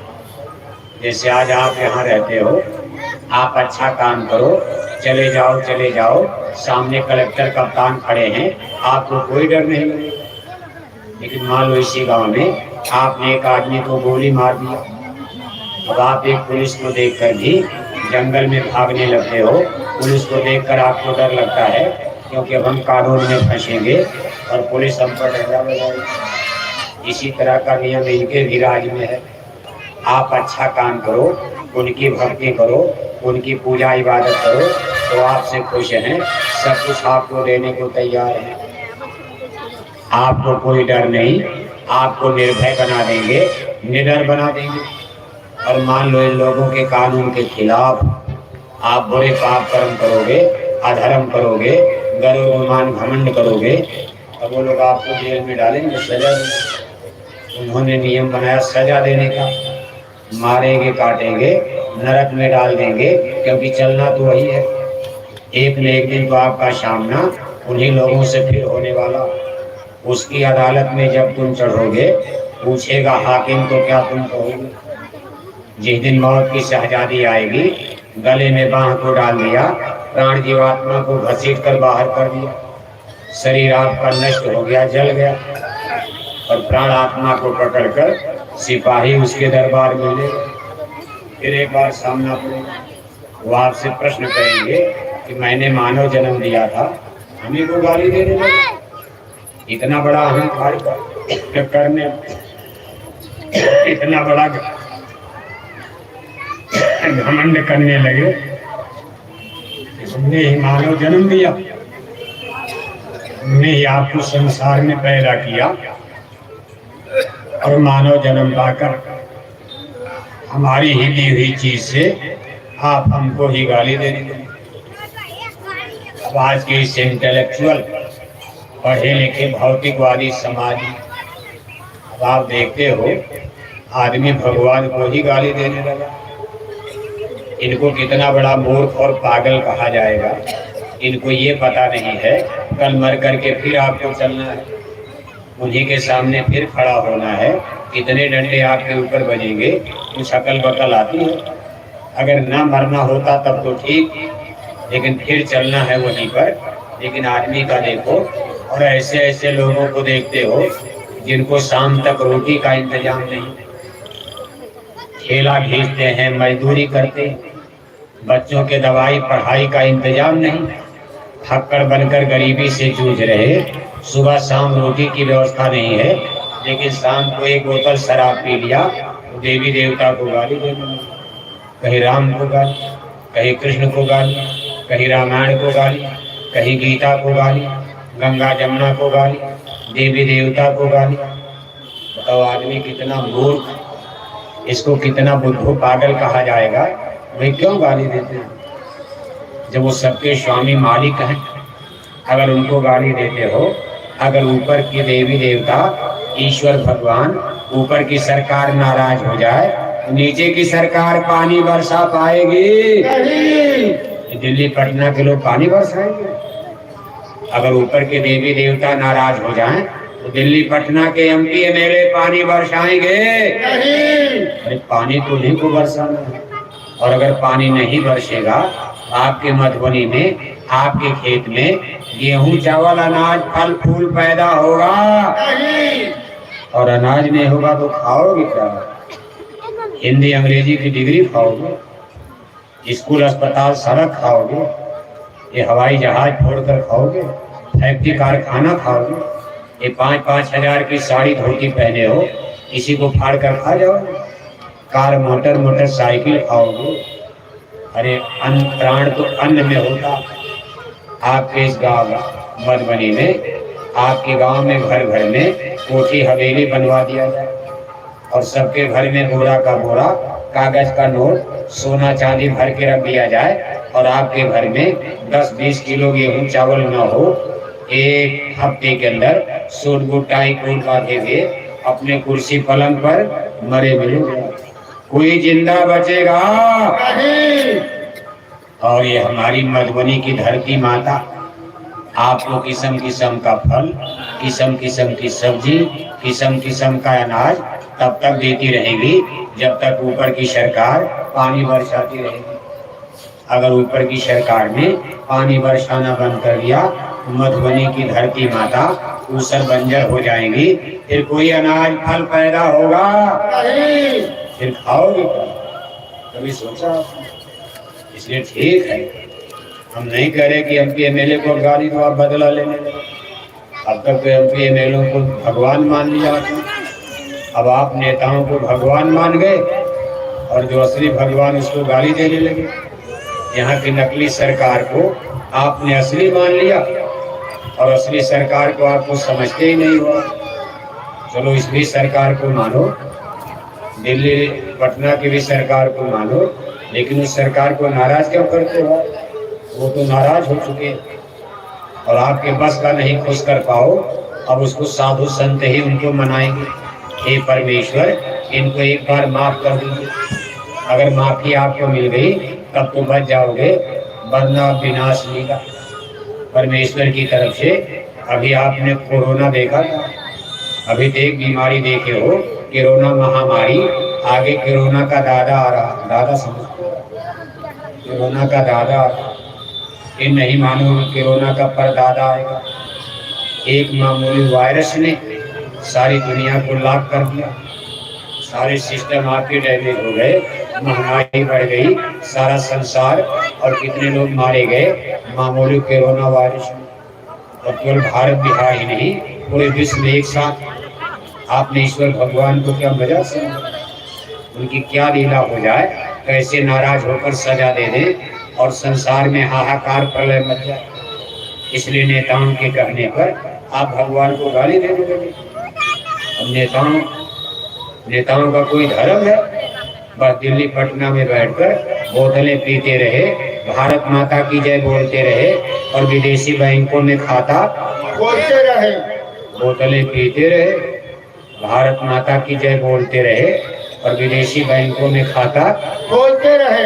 जैसे आज आप यहाँ रहते हो, आप अच्छा काम करो, चले जाओ, सामने कलेक्टर कप्तान खड़े हैं, आपको कोई डर नहीं लगेगा। लेकिन मान लो इसी गांव में आपने एक आदमी को गोली मार दिया। अब आप एक पुलिस को देखकर भी जंगल में भागने लगते हो। पुलिस को देखकर आपको डर लगता है, क्योंकि अब हम कानून में फंसेंगे और पुलिस हम पर डंडा लगाएगी। इसी तरह का नियम इनके भी राज में है। आप अच्छा काम करो, उनकी भक्ति करो, उनकी पूजा इबादत करो, तो आपसे खुश हैं, सब कुछ आपको देने को तैयार है। आपको कोई डर नहीं, आपको निर्भय बना देंगे, निडर बना देंगे। और मान लो इन लोगों के कानून के खिलाफ आप बुरे पाप कर्म करोगे, अधर्म करोगे, गर्व गुमान घमंड करोगे, तो वो लोग आपको जेल में डालेंगे, सजा देंगे। उन्होंने नियम बनाया सजा देने का, मारेंगे, काटेंगे, नरक में डाल देंगे, क्योंकि चलना तो वही है। एक न एक दिन तो आपका सामना उन्हीं लोगों से फिर होने वाला। उसकी अदालत में जब तुम चढ़ोगे, पूछेगा हाकिम तो क्या तुम कहोगे। जिस दिन मौत की शहजादी आएगी, गले में बांह को डाल दिया, प्राण जीवात्मा को घसीट कर बाहर कर दिया, शरीर आपका नष्ट हो गया, जल गया, और प्राण आत्मा को पकड़कर सिपाही उसके दरबार में ले। फिर एक बार सामना पड़ेगा, वो आपसे प्रश्न करेंगे कि मैंने मानव जन्म दिया था, हमें को गाली देने लगे, इतना बड़ा अहंकार करने, इतना बड़ा घमंड करने लगे। हमने ही मानव जन्म दिया, हमने ही आपको संसार में पैदा किया, और मानव जन्म पाकर हमारी ही दी हुई चीज से आप हमको ही गाली दे रहे। अब आज के इस इंटेलेक्चुअल, पढ़े लिखे, भौतिकवादी समाज, अब आप देखते हो आदमी भगवान को ही गाली देने लगा। इनको कितना बड़ा मूर्ख और पागल कहा जाएगा। इनको ये पता नहीं है कल मर करके फिर आपको चलना है, उन्हीं के सामने फिर खड़ा होना है। कितने डंडे आपके ऊपर बजेंगे, कुछ अकल बकल आती है। अगर ना मरना होता तब तो ठीक, लेकिन फिर चलना है वहीं पर। लेकिन आदमी का देखो, और ऐसे ऐसे लोगों को देखते हो जिनको शाम तक रोटी का इंतजाम नहीं, ठेला खींचते हैं, मजदूरी करते हैं, बच्चों के दवाई पढ़ाई का इंतजाम नहीं, थक्कड़ बनकर गरीबी से जूझ रहे। सुबह शाम रोटी की व्यवस्था नहीं है, लेकिन शाम को एक बोतल शराब पी लिया तो देवी देवता को गाली देना, कहीं राम को गाली, कहीं कृष्ण को गाली, कहीं रामायण को गाली, कहीं गीता को गाली। गंगा जमुना को गाली, देवी देवता को गाली। बताओ आदमी कितना मूर्ख, इसको कितना बुद्धू पागल कहा जाएगा। वे क्यों गाली देते हैं जब वो सबके स्वामी मालिक हैं। अगर उनको गाली देते हो, अगर ऊपर की देवी देवता ईश्वर भगवान ऊपर की सरकार नाराज हो जाए, नीचे की सरकार पानी बरसा पाएगी नहीं। दिल्ली पटना के लोग पानी बरसाएंगे? अगर ऊपर के देवी देवता नाराज हो जाएं तो दिल्ली पटना के एमपी एमएलए पानी बरसाएंगे नहीं। अरे पानी तो नहीं को बरसाना है। और अगर पानी नहीं बरसेगा, आपके मधुबनी में, आपके खेत में गेहूं चावल अनाज फल फूल पैदा होगा नहीं। और अनाज नहीं होगा तो खाओगे क्या? हिंदी अंग्रेजी की डिग्री खाओगे, स्कूल अस्पताल सड़क खाओगे, ये हवाई जहाज फोड़कर खाओगे, फैक्ट्री कारखाना खाओगे, ये 5-5 हजार की साड़ी धोती पहने हो, इसी को फाड़ कर खा जाओगे। कार मोटर मोटरसाइकिल खाओगे। अरे अन्न प्राण तो अन्न में होता। आपके इस गाँव मधुबनी में, आपके गांव में घर घर में कोठी हवेली बनवा दिया जाए और सबके घर में बोरा का बोरा कागज का नोट सोना चांदी भर के रख दिया जाए और आपके घर में 10-20 किलो गेहूं चावल न हो, एक हफ्ते के अंदर सूट बूट टाई कोट बांधे हुए अपने कुर्सी पलंग पर मरे मिलोगे, कोई जिंदा बचेगा नहीं। और ये हमारी मधुबनी की धरती माता आपको किस्म किस्म का फल, किस्म किस्म की सब्जी, किस्म किस्म का अनाज तब तक देती रहेगी जब तक ऊपर की सरकार पानी बरसाती रहेगी। अगर ऊपर की सरकार ने पानी बरसाना बंद कर दिया, मधुबनी की धरती माता ऊसर बंजर हो जाएंगी, फिर कोई अनाज फल पैदा होगा नहीं। फिर खाओगे क्या? कभी सोचा आपने? इसलिए ठीक है, हम नहीं कह रहे कि एमपी एमएलए को गाली तो आप बदला लेने लगे। अब तक तो एमपी एमएलए को भगवान मान लिया आपने। अब आप नेताओं को भगवान मान गए और जो असली भगवान उसको गाली देने लगे। यहाँ की नकली सरकार को आपने असली मान लिया और असली सरकार को आपको समझते ही नहीं हुआ। चलो इस भी सरकार को मानो, दिल्ली पटना की भी सरकार को मानो, लेकिन उस सरकार को नाराज क्यों करते हो? वो तो नाराज हो चुके और आपके बस का नहीं खुश कर पाओ, अब उसको साधु संत ही उनको मनाएंगे। हे परमेश्वर, इनको एक बार माफ कर दीजिए। अगर माफी आपको मिल गई तब तो बच जाओगे, वरना विनाश मिलेगा परमेश्वर की तरफ से। अभी आपने कोरोना देखा था, अभी तो एक बीमारी देखे हो, कोरोना महामारी। आगे कोरोना का दादा आ रहा, दादा समझते हो, कोरोना का दादा आ रहा। ये नहीं मानो कोरोना का परदादा आएगा। एक मामूली वायरस ने सारी दुनिया को लाक कर दिया, सारे सिस्टम आपके डैमेज हो गए, महंगाई बढ़ गई, सारा संसार, और कितने लोग मारे गए मामूली कोरोना वायरस में। और केवल भारत बिहार ही नहीं, पूरे विश्व में एक साथ। आपने ईश्वर भगवान को क्या मजा समझा? उनकी क्या लीला हो जाए, कैसे नाराज होकर सजा दे दे और संसार में हाहाकार प्रलय मच जाए। इसलिए नेताओं के कहने पर आप भगवान को गाली देने लगे। अब नेताओं का कोई धर्म है? बस दिल्ली पटना में बैठकर बोतलें पीते रहे, भारत माता की जय बोलते रहे और विदेशी बैंकों में खाता खोलते रहे। बोतलें पीते रहे, भारत माता की जय बोलते रहे और विदेशी बैंकों में खाता खोलते रहे।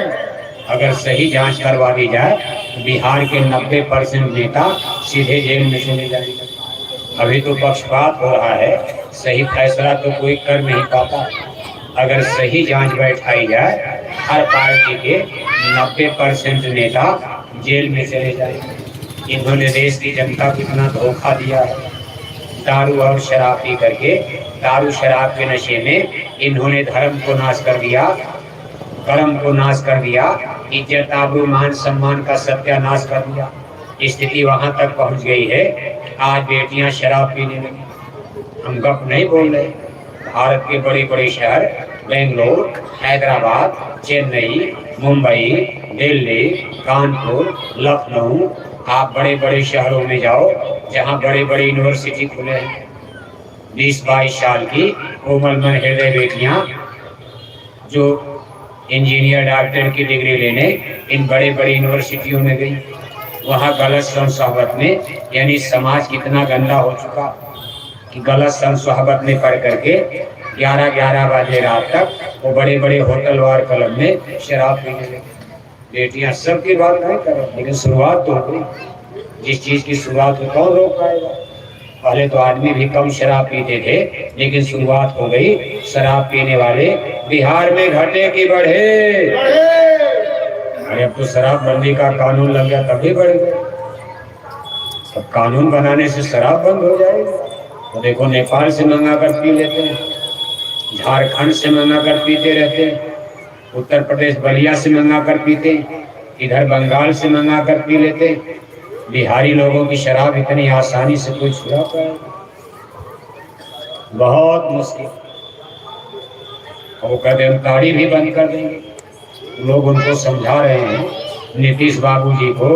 अगर सही जांच करवा दी जाए तो बिहार के 90% नेता सीधे जेल में चले जाएंगे। अभी तो पक्षपात हो रहा है, सही फैसला तो कोई कर नहीं पाता। अगर सही जांच बैठाई जाए, हर पार्टी के 90% नेता जेल में चले जाएंगे। इन्होंने देश की जनता को इतना धोखा दिया है। दारू और शराब पी करके, दारू शराब के नशे में इन्होंने धर्म को नाश कर दिया, कर्म को नाश कर दिया, इज्जत आबरू मान सम्मान का सत्यानाश कर दिया। स्थिति वहां तक पहुंच गई है, आज बेटियां शराब पीने लगी। हम गप नहीं बोल रहे। भारत के बड़े बड़े शहर बेंगलोर, हैदराबाद, चेन्नई, मुंबई, दिल्ली, कानपुर, लखनऊ, आप बड़े बड़े शहरों में जाओ जहाँ बड़े बड़े यूनिवर्सिटी खुले हैं। 20-22 साल की कोमल मन हृदय बेटियां जो इंजीनियर डॉक्टर की डिग्री लेने इन बड़े बड़े यूनिवर्सिटियों में गई। वहाँ गलत संस्कृत में, यानी समाज कितना गंदा हो चुका कि गलत संस्कृत में पढ़ करके 11-11 बजे रात तक वो बड़े बड़े होटल वार क्लब में शराब पीने लगे। बेटियां सबकी बात नहीं कर रही, लेकिन शुरुआत तो हो गई। जिस चीज की शुरुआत हो कौन रोक पाएगा। पहले तो आदमी भी कम शराब पीते थे, लेकिन शुरुआत हो गई। शराब पीने वाले बिहार में घटे कि बढ़े? अरे अब तो शराब बंदी का कानून लग गया तभी बढ़ गए। अब कानून बनाने से शराब बंद हो जाएगी। तो देखो नेपाल से मंगा कर पी लेते हैं, झारखंड से मंगा कर पीते रहते हैं, उत्तर प्रदेश बलिया से मंगा कर पीते, इधर बंगाल से मंगा कर पी लेते। बिहारी लोगों की शराब इतनी आसानी से कोई छुड़ा पाए? बहुत मुश्किल। वो कहते हम ताड़ी भी बंद कर देंगे। लोग उनको समझा रहे हैं। नीतीश बाबू जी को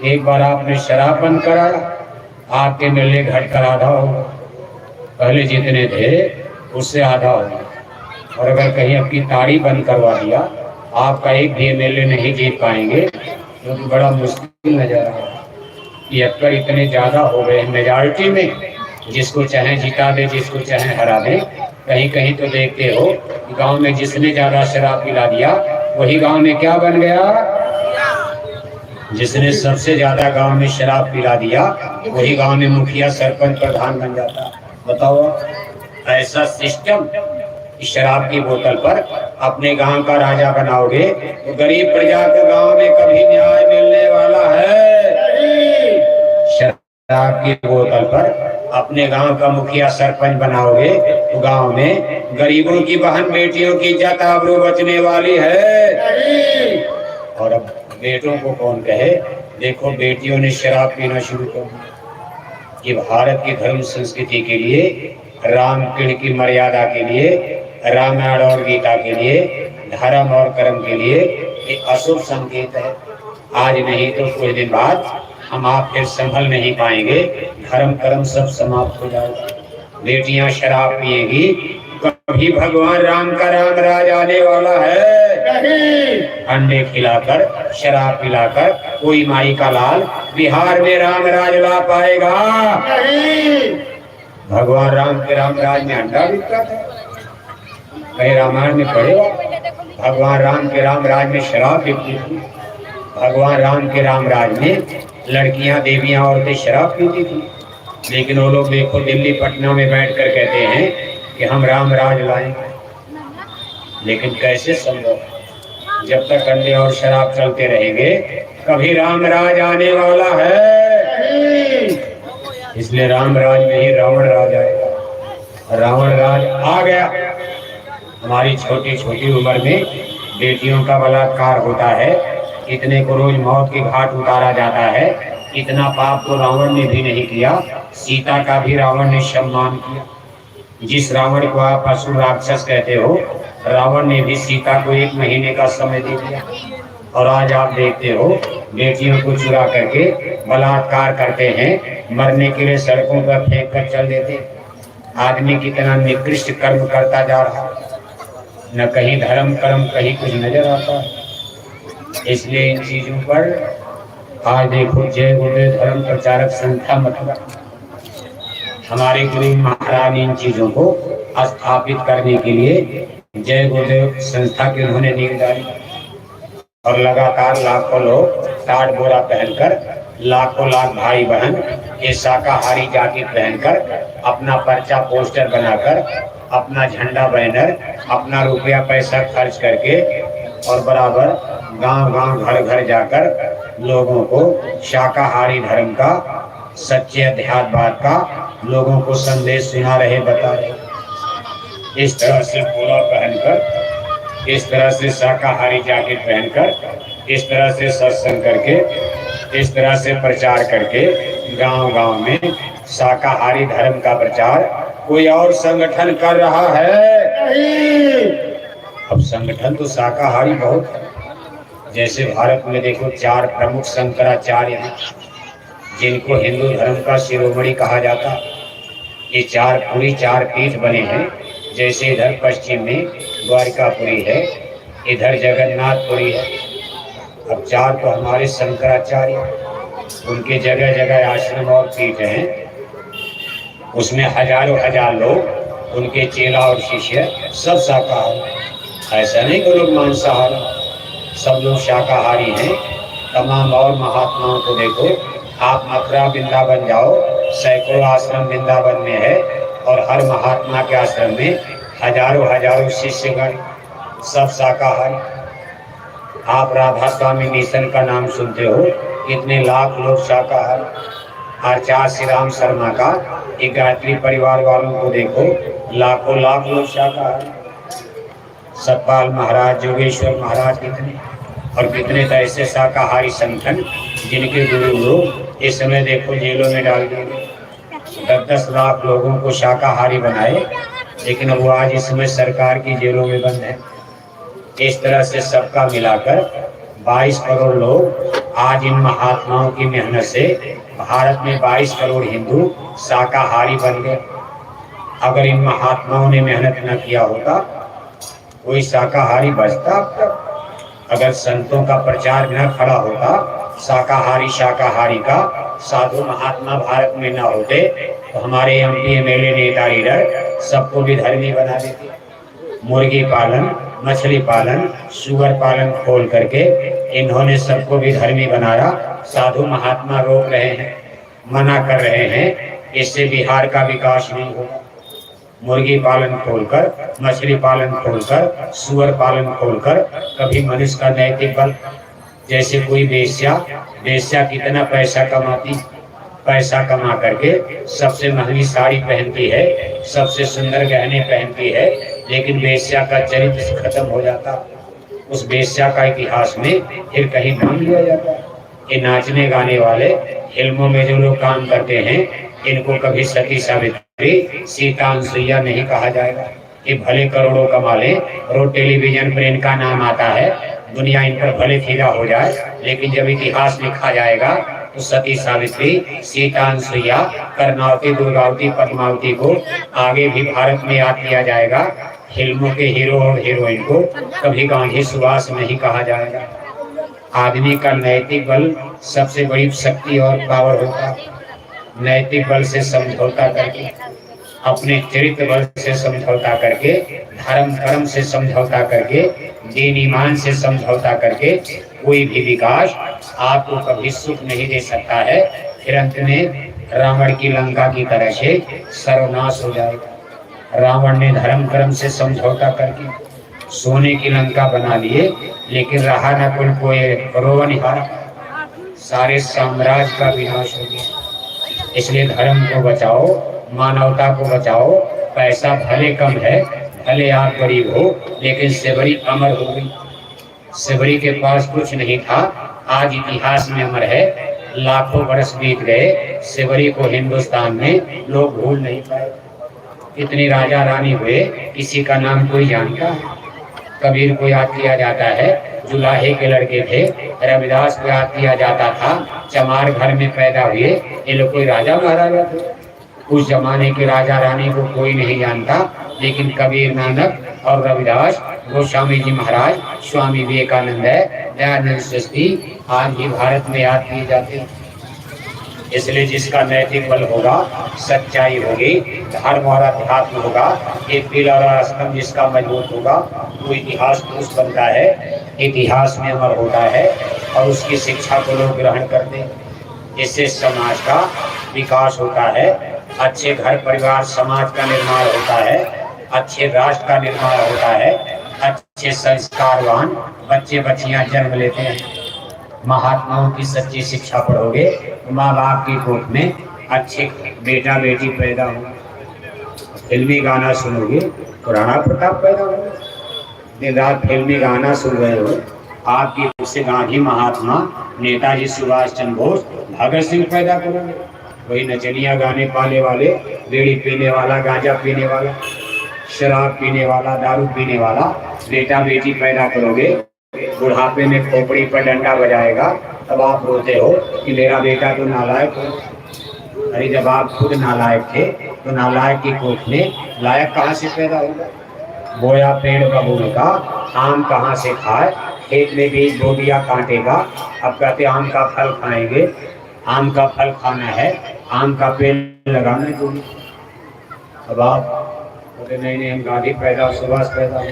एक बार आपने शराब बंद कराया, आपके मिलने घट कर आधा होगा। पहले जितने थे उससे आधा होगा। और अगर कहीं आपकी ताड़ी बंद करवा दिया, आपका एक भी एमएलए नहीं जीत पाएंगे, क्योंकि तो बड़ा मुश्किल नजर आ रहा है। ये अक्कर इतने ज्यादा हो गए मेजॉरिटी में, जिसको चाहे जिता दे, जिसको चाहे हरा दे। कहीं कहीं तो देखते हो गांव में जिसने ज्यादा शराब पिला दिया वही गांव में क्या बन गया? जिसने सबसे ज्यादा गांव में शराब पिला दिया वही गांव में मुखिया, सरपंच, प्रधान बन जाता। बताओ, ऐसा सिस्टम। शराब की बोतल पर अपने गांव का राजा बनाओगे तो गरीब प्रजा के गांव में कभी न्याय मिलने वाला है? शराब की बोतल पर अपने गांव का मुखिया, सरपंच बनाओगे तो गांव में गरीबों की बहन बेटियों की इज्जत आबरू बचने वाली है? और अब बेटों को कौन कहे? देखो बेटियों ने शराब पीना शुरू कर दिया। कि भारत की धर्म संस्कृति के लिए, रामकृष्ण की मर्यादा के लिए, रामायण और गीता के लिए, धर्म और कर्म के लिए एक अशुभ संकेत है। आज नहीं तो कुछ दिन बाद हम आप फिर संभल नहीं पाएंगे, धर्म कर्म सब समाप्त हो जाएगा। बेटियां शराब पिएगी, कभी भगवान राम का राम राज आने वाला है? अंडे खिलाकर, शराब पिलाकर कोई माई का लाल बिहार में राम राज ला पाएगा? भगवान राम के राम राज में अंडा बिकता था। कहीं रामायण में पढ़ेगा भगवान राम के राम राज में शराब बिकती थी। भगवान राम के राम राज में लड़कियां, देवियां, औरतें शराब पीती थी। लेकिन वो लोग देखो दिल्ली, पटना में बैठकर कहते हैं कि हम राम राज लाएंगे। लेकिन कैसे संभव? जब तक अंडे और शराब चलते रहेंगे कभी राम राज आने वाला है? इसलिए राम राज में ही रावण राज आएगा। रावण राज आ गया। हमारी छोटी छोटी उम्र में बेटियों का बलात्कार होता है, इतने को रोज मौत के घाट उतारा जाता है। इतना पाप तो रावण ने भी नहीं किया। सीता का भी रावण ने सम्मान किया। जिस रावण को आप असुर राक्षस कहते हो, रावण ने भी सीता को 1 महीने का समय दे दिया। और आज आप देखते हो बेटियों को चुरा करके बलात्कार करते हैं, मरने के लिए सड़कों पर फेंक कर चल देते। आदमी कितना निकृष्ट कर्म करता जा रहा है। न कहीं धर्म कर्म, कहीं कुछ नजर आता है। इसलिए इन चीजों पर आज देखो जय गुरुदेव धर्म प्रचारक संख्या मथुरा, हमारे गुरु महाराज इन चीजों को स्थापित करने के लिए जय गुरुदेव संस्था की उन्होंने नींव डाली। और लगातार लाखों लोग टाट बोरा पहनकर, लाखों लाख भाई बहन ये शाकाहारी जैकेट पहनकर, अपना पर्चा पोस्टर बनाकर, अपना झंडा बैनर, अपना रुपया पैसा खर्च करके और बराबर गांव गांव घर घर जाकर लोगों को शाकाहारी धर्म का, सच्चे अध्यात्मवाद का लोगों को संदेश सुना रहे, बता रहे। इस तरह से पूरा पहनकर, इस तरह से शाकाहारी जैकेट पहनकर, इस तरह से सत्संग करके, इस तरह से प्रचार करके गांव गांव में शाकाहारी धर्म का प्रचार कोई और संगठन कर रहा है? अब संगठन तो शाकाहारी बहुत है। जैसे भारत में देखो 4 प्रमुख शंकराचार्य हैं, जिनको हिंदू धर्म का शिरोमणि कहा जाता है। ये 4 पीठ बने हैं। जैसे इधर पश्चिम में द्वारिकापुरी है, इधर जगन्नाथपुरी है। अब 4 तो हमारे शंकराचार्य, उनके जगह जगह आश्रम और पीठ हैं। उसमें हजारों हजार लोग, उनके चेला और शिष्य सब शाकाहारी। ऐसा नहीं कि लोग मांसाहारी, सब लोग शाकाहारी हैं। तमाम और महात्माओं को देखो, आप मथुरा वृंदावन जाओ, सैकड़ों आश्रम वृंदावन में है, और हर महात्मा के आश्रम में हजारों हजारों शिष्यगण, सब शाकाहारी। आप राधा स्वामी मिशन का नाम सुनते हो, कितने लाख लोग शाकाहारी। आचार्य श्री राम शर्मा का एक गायत्री परिवार वालों को देखो, लाखों लाख लोग शाकाहारी। सतपाल महाराज, जोगेश्वर महाराज, कितने और कितने तो ऐसे शाकाहारी संगठन जिनके गुरु लोग इस समय देखो जेलों में डाल दिए। 10-10 लाख लोगों को शाकाहारी बनाए, लेकिन वो आज इस समय सरकार की जेलों में बंद है। इस तरह से सबका मिलाकर 22 करोड़ लोग आज इन महात्माओं की मेहनत से भारत में 22 करोड़ हिंदू शाकाहारी बन गए। अगर इन महात्माओं ने मेहनत न किया होता, कोई शाकाहारी बचता अब तक? अगर संतों का प्रचार न खड़ा होता, शाकाहारी का, साधु महात्मा भारत में न होते, तो हमारे एमपी एमएलए नेता लीडर सबको भी धर्मी बना देते। मुर्गी पालन, मछली पालन, सुअर पालन खोल करके इन्होंने सबको भी धर्मी बनाया। साधु महात्मा रोक रहे हैं, मना कर रहे हैं, इससे बिहार का विकास नहीं होगा। मुर्गी पालन खोलकर, मछली पालन खोलकर, सुअर पालन खोलकर कभी मनुष्य का नैतिक बल, जैसे कोई वेश्या कितना पैसा कमाती, पैसा कमा करके सबसे महंगी साड़ी पहनती है, सबसे सुंदर गहने पहनती है, लेकिन वेश्या का चरित्र खत्म हो जाता। उस वेश्या का इतिहास में फिर कहीं नाम लिया जाता। ये नाचने गाने वाले, फिल्मों में जो लोग काम करते हैं, इनको कभी सती सावित्री, सीता अनुसुईया नहीं कहा जाएगा। ये भले करोड़ों कमा लें, रोज टेलीविजन पर इनका नाम आता है, दुनिया इन पर भले फिदा हो जाए, लेकिन जब इतिहास लिखा जाएगा तो सती सावित्री, सीता अनुसुईया, कर्णावती, दुर्गावती, पद्मावती को आगे भी भारत में याद किया जाएगा। फिल्मों के हीरो और हीरोइन को कभी गांधी सुभाष नहीं कहा जाएगा। आदमी का नैतिक बल सबसे बड़ी शक्ति और पावर होता है। नैतिक बल से समझौता करके, अपने चरित्र बल से समझौता करके, धर्म कर्म से समझौता करके, दीन ईमान से समझौता करके कोई भी विकास आपको कभी सुख नहीं दे सकता है। फिर अंत में रावण की लंका की तरह से सर्वनाश हो जाएगा। रावण ने धर्म कर्म से समझौता करके सोने की लंका बना लिए, लेकिन रहा न कुल कोई रोवनिहार, सारे साम्राज्य का विनाश हो गया। इसलिए धर्म को बचाओ, मानवता को बचाओ। पैसा भले कम है, भले आप गरीब हो, लेकिन सेवरी अमर हो गई। सेवरी के पास कुछ नहीं था, आज इतिहास में अमर है। लाखों वर्ष बीत गए, सेवरी को हिंदुस्तान में लोग भूल नहीं पाए। कितने राजा रानी हुए, किसी का नाम कोई जानता है? कबीर को याद किया जाता है, जुलाहे के लड़के थे। रविदास को याद किया जाता था, चमार घर में पैदा हुए। ये लोग कोई राजा महाराजा थे? उस जमाने के राजा रानी को कोई नहीं जानता, लेकिन कबीर, नानक और रविदास, गोस्वामी जी महाराज, स्वामी विवेकानंद, दयानंद सरस्वती आज भी भारत में याद किए जाते हैं। इसलिए जिसका नैतिक बल होगा, सच्चाई होगी, धर्म और अध्यात्म होगा, एक पिलर और स्तंभ जिसका मजबूत होगा, वो इतिहास पुरुष बनता है, इतिहास में अमर होता है, और उसकी शिक्षा को लोग ग्रहण करते हैं। इससे समाज का विकास होता है, अच्छे घर परिवार समाज का निर्माण होता है, अच्छे राष्ट्र का निर्माण होता है, अच्छे संस्कारवान बच्चे बच्चियां जन्म लेते हैं। महात्माओं की सच्ची शिक्षा पढ़ोगे, माँ बाप की कोख में अच्छे बेटा बेटी पैदा होंगे। फिल्मी गाना सुनोगे तो राणा प्रताप पैदा होंगे। दिन रात फिल्मी गाना सुन रहे हो, आपकी कोख से गांधी महात्मा, नेताजी सुभाष चंद्र बोस, भगत सिंह पैदा करोगे। वही नचनिया गाने पाने वाले, बीड़ी पीने वाला, गांजा पीने वाला, शराब पीने वाला, दारू पीने वाला बेटा बेटी पैदा करोगे, बुढ़ापे में खोपड़ी पर डंडा बजाएगा, तब आप रोते हो कि मेरा बेटा तो नालायक हो। अरे जब आप खुद नालायक थे तो नालायक की कोख में लायक कहाँ से पैदा होगा? बोया पेड़ बबूल का, आम कहाँ से खाए, खेत में बीज बो दिया कांटे का, अब कहते आम का फल खाएंगे। आम का फल खाना है, आम का पेड़ लगाना है। अब आप बोले नहीं नहीं हम गांधी पैदा सुभाष पैदा हो,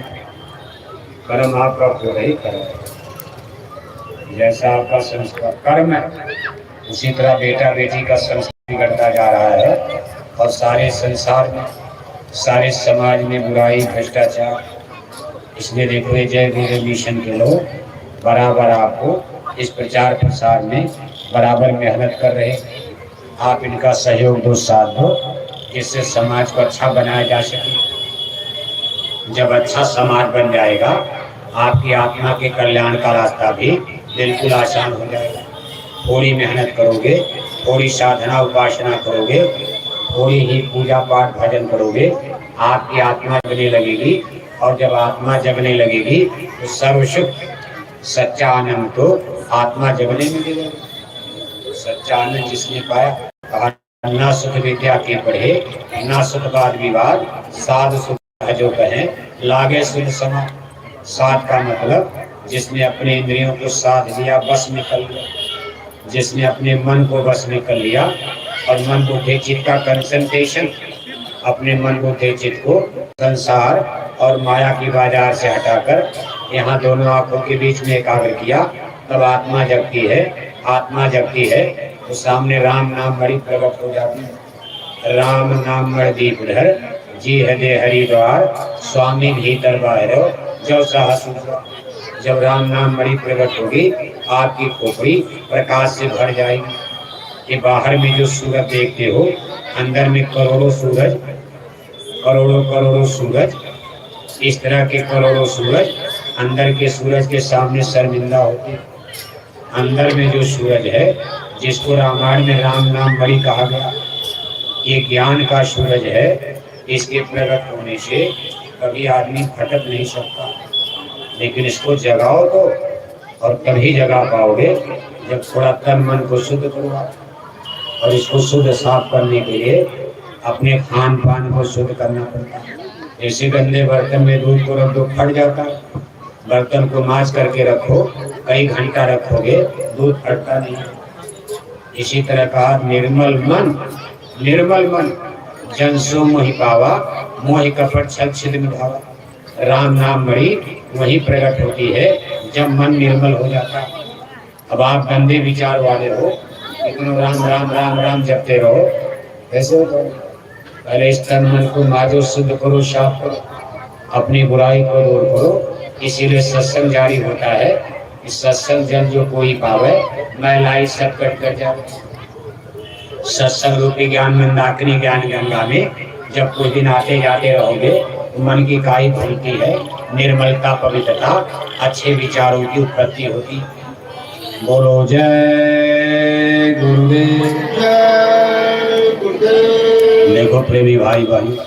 कर्म आपका पूरा ही कर्म, जैसा आपका संस्कार कर्म है उसी तरह बेटा बेटी का संस्कार बिगड़ता जा रहा है। और सारे संसार में, सारे समाज में बुराई, भ्रष्टाचार। इसलिए देखो ये जय गुरु मिशन के लोग बराबर आपको इस प्रचार प्रसार में बराबर मेहनत कर रहे। आप इनका सहयोग दो, साथ दो, जिससे समाज को अच्छा बनाया जा सके। जब अच्छा समाज बन जाएगा, आपकी आत्मा के कल्याण का रास्ता भी बिल्कुल आसान हो जाएगा। थोड़ी मेहनत करोगे, थोड़ी साधना उपासना करोगे, थोड़ी ही पूजा पाठ भजन करोगे, आपकी आत्मा जगने लगेगी। और जब आत्मा जगने लगेगी तो सर्व सुख सच्चा आनंद तो आत्मा जगने में मिलेगा। सच्चा आनंद जिसने पाया, कहा ना सुख विद्या के पढ़े, ना सुख वाद विवाद, साध सुख जो कहें लागे सुन समा। साध का मतलब जिसने अपने इंद्रियों को साध लिया, बस में कर लिया, जिसने अपने मन को बस में कर लिया और मन बुद्धि चित्त का कंसंट्रेशन, अपने मन बुद्धि चित्त को संसार और माया की बाजार से हटाकर यहाँ दोनों आंखों के बीच में एकाग्र किया, तब आत्मा जगती है। आत्मा जगती है तो सामने राम नाम बड़ी प्रकट हो जाती है। राम नाम मर दीप धर, जी हृदय हरिद्वार, स्वामी भीतर बाहर जो साहस। जब राम नाम बड़ी प्रकट होगी, आपकी खोपड़ी प्रकाश से भर जाएगी। ये बाहर में जो सूरज देखते हो, अंदर में करोड़ों सूरज, करोड़ों करोड़ों सूरज, इस तरह के करोड़ों सूरज अंदर के सूरज के सामने शर्मिंदा होते हैं। अंदर में जो सूरज है, जिसको रामायण में राम नाम बड़ी कहा गया, ये ज्ञान का सूरज है। इसके प्रकट होने से कभी आदमी भटक नहीं सकता, लेकिन इसको जगाओ तो, और तभी जगा पाओगे जब थोड़ा तन मन को शुद्ध करो। और इसको शुद्ध साफ करने के लिए अपने खान पान को शुद्ध करना पड़ता है। जैसे गंदे बर्तन में दूध को रख दो, फट जाता है। बर्तन को मांज करके रखो, कई घंटा रखोगे, दूध फटता नहीं। इसी तरह कहा निर्मल मन, निर्मल मन जन सो मोहि पावा, मोहि कपट छल छिद्र मिटावा। राम नाम बड़ी वही प्रकट होती है जब मन निर्मल हो जाता है। अब आप गंदे विचार वाले हो, लेकिन राम राम राम राम जपते रहो, कैसे होगा? पहले इस तन मन को माजो, शुद्ध करो, साफ करो, अपनी बुराई को दूर करो। इसीलिए सत्संग जारी होता है। इस सत्संग जन जो कोई पावे, मैलाई सब कट कर जाए। सत्संग रूपी ज्ञान मंदाकिनी ज्ञान गंगा में जब कुछ दिन आते जाते रहोगे, तो मन की काई खुलती है, निर्मलता, पवित्रता, अच्छे विचारों की उत्पत्ति होती। बोलो जय गुरुदेव, जय गुरुदेव। देखो प्रेमी भाई बहन,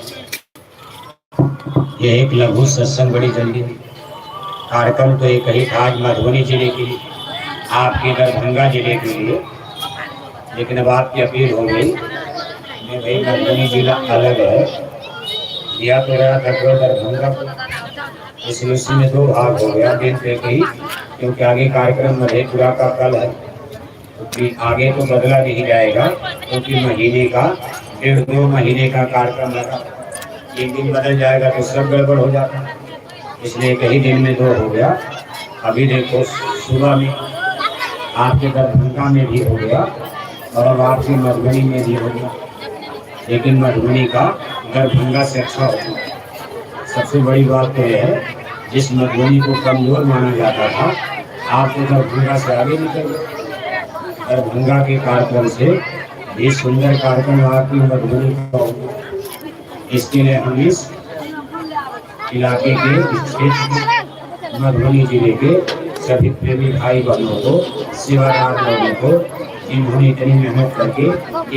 ये एक लघु सत्संग बड़ी जल्दी, कार्यक्रम तो एक ही था मधुबनी जिले के लिए, आपके दरभंगा जिले के लिए, लेकिन अब आपकी अपील हो गई। मैं भाई मधुबनी जिला अलग है, दिया तो रहा था तो दरभंगा को, इसलिए उसी में दो भाग हो गया दिन पे ही, क्योंकि आगे कार्यक्रम मधेपुरा का कल है, क्योंकि आगे तो बदला नहीं जाएगा, क्योंकि महीने का 1.5-2 महीने का कार्यक्रम लगा। एक दिन बदल जाएगा तो सब गड़बड़ हो जाता, इसलिए कई दिन में 2 हो गया। अभी देखो सुबह में आपके दरभंगा में भी हो गया और अब आपकी मधुबनी में भी हो गया, लेकिन मधुबनी का दरभंगा से अच्छा हो गया। सबसे बड़ी बात तो यह है, जिस मधुबनी को कमजोर माना जाता था, आपको दरभंगा से आगे निकल गया। दरभंगा के कार्यक्रम से ये सुंदर कार्यक्रम आपकी मधुबनी का हो गया। इसके लिए हम इस इलाके के, क्षेत्र मधुबनी जिले के सभी प्रेमी भाई बहनों को, सेवादार लोगों को, इन्होंने इतनी मेहनत करके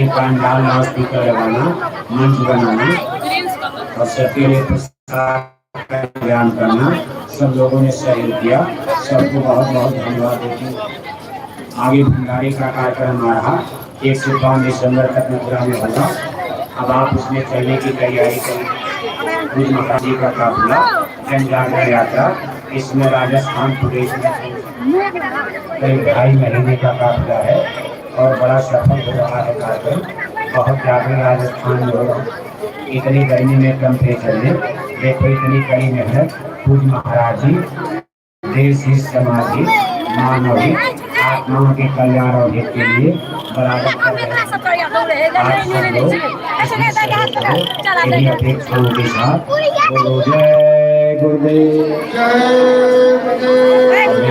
एक पंडाल, लाउड स्पीकर लगाना, मंच बनाना, और सबके लिए प्रसाद का ज्ञान करना, सब लोगों ने सहयोग किया, सबको बहुत बहुत धन्यवाद देती हूँ। आगे भंडारे का कार्यक्रम आ रहा 1 से 5 दिसंबर तक मथुरा में होगा। अब आप उसमें चलने की तैयारी करें। पूज महाराज जी का काफिला जन जागरण यात्रा, इसमें राजस्थान प्रदेश में करीब 2.5 महीने का काफिला है और बड़ा सफल हो रहा है कार्यक्रम। बहुत ज़्यादा राजस्थान में हो रहा है। इतनी गर्मी में टेम्परेचर में देखो, इतनी कड़ी मेहनत पूज महाराज जी देश हित समाज हित मानव हित आत्माओं के कल्याण और हित के लिए बराबर कर रहे हैं। आप सब लोग इसमें सहयोग करो, यही अपेक्षाओं के साथ बोलो जय गुरुदेव।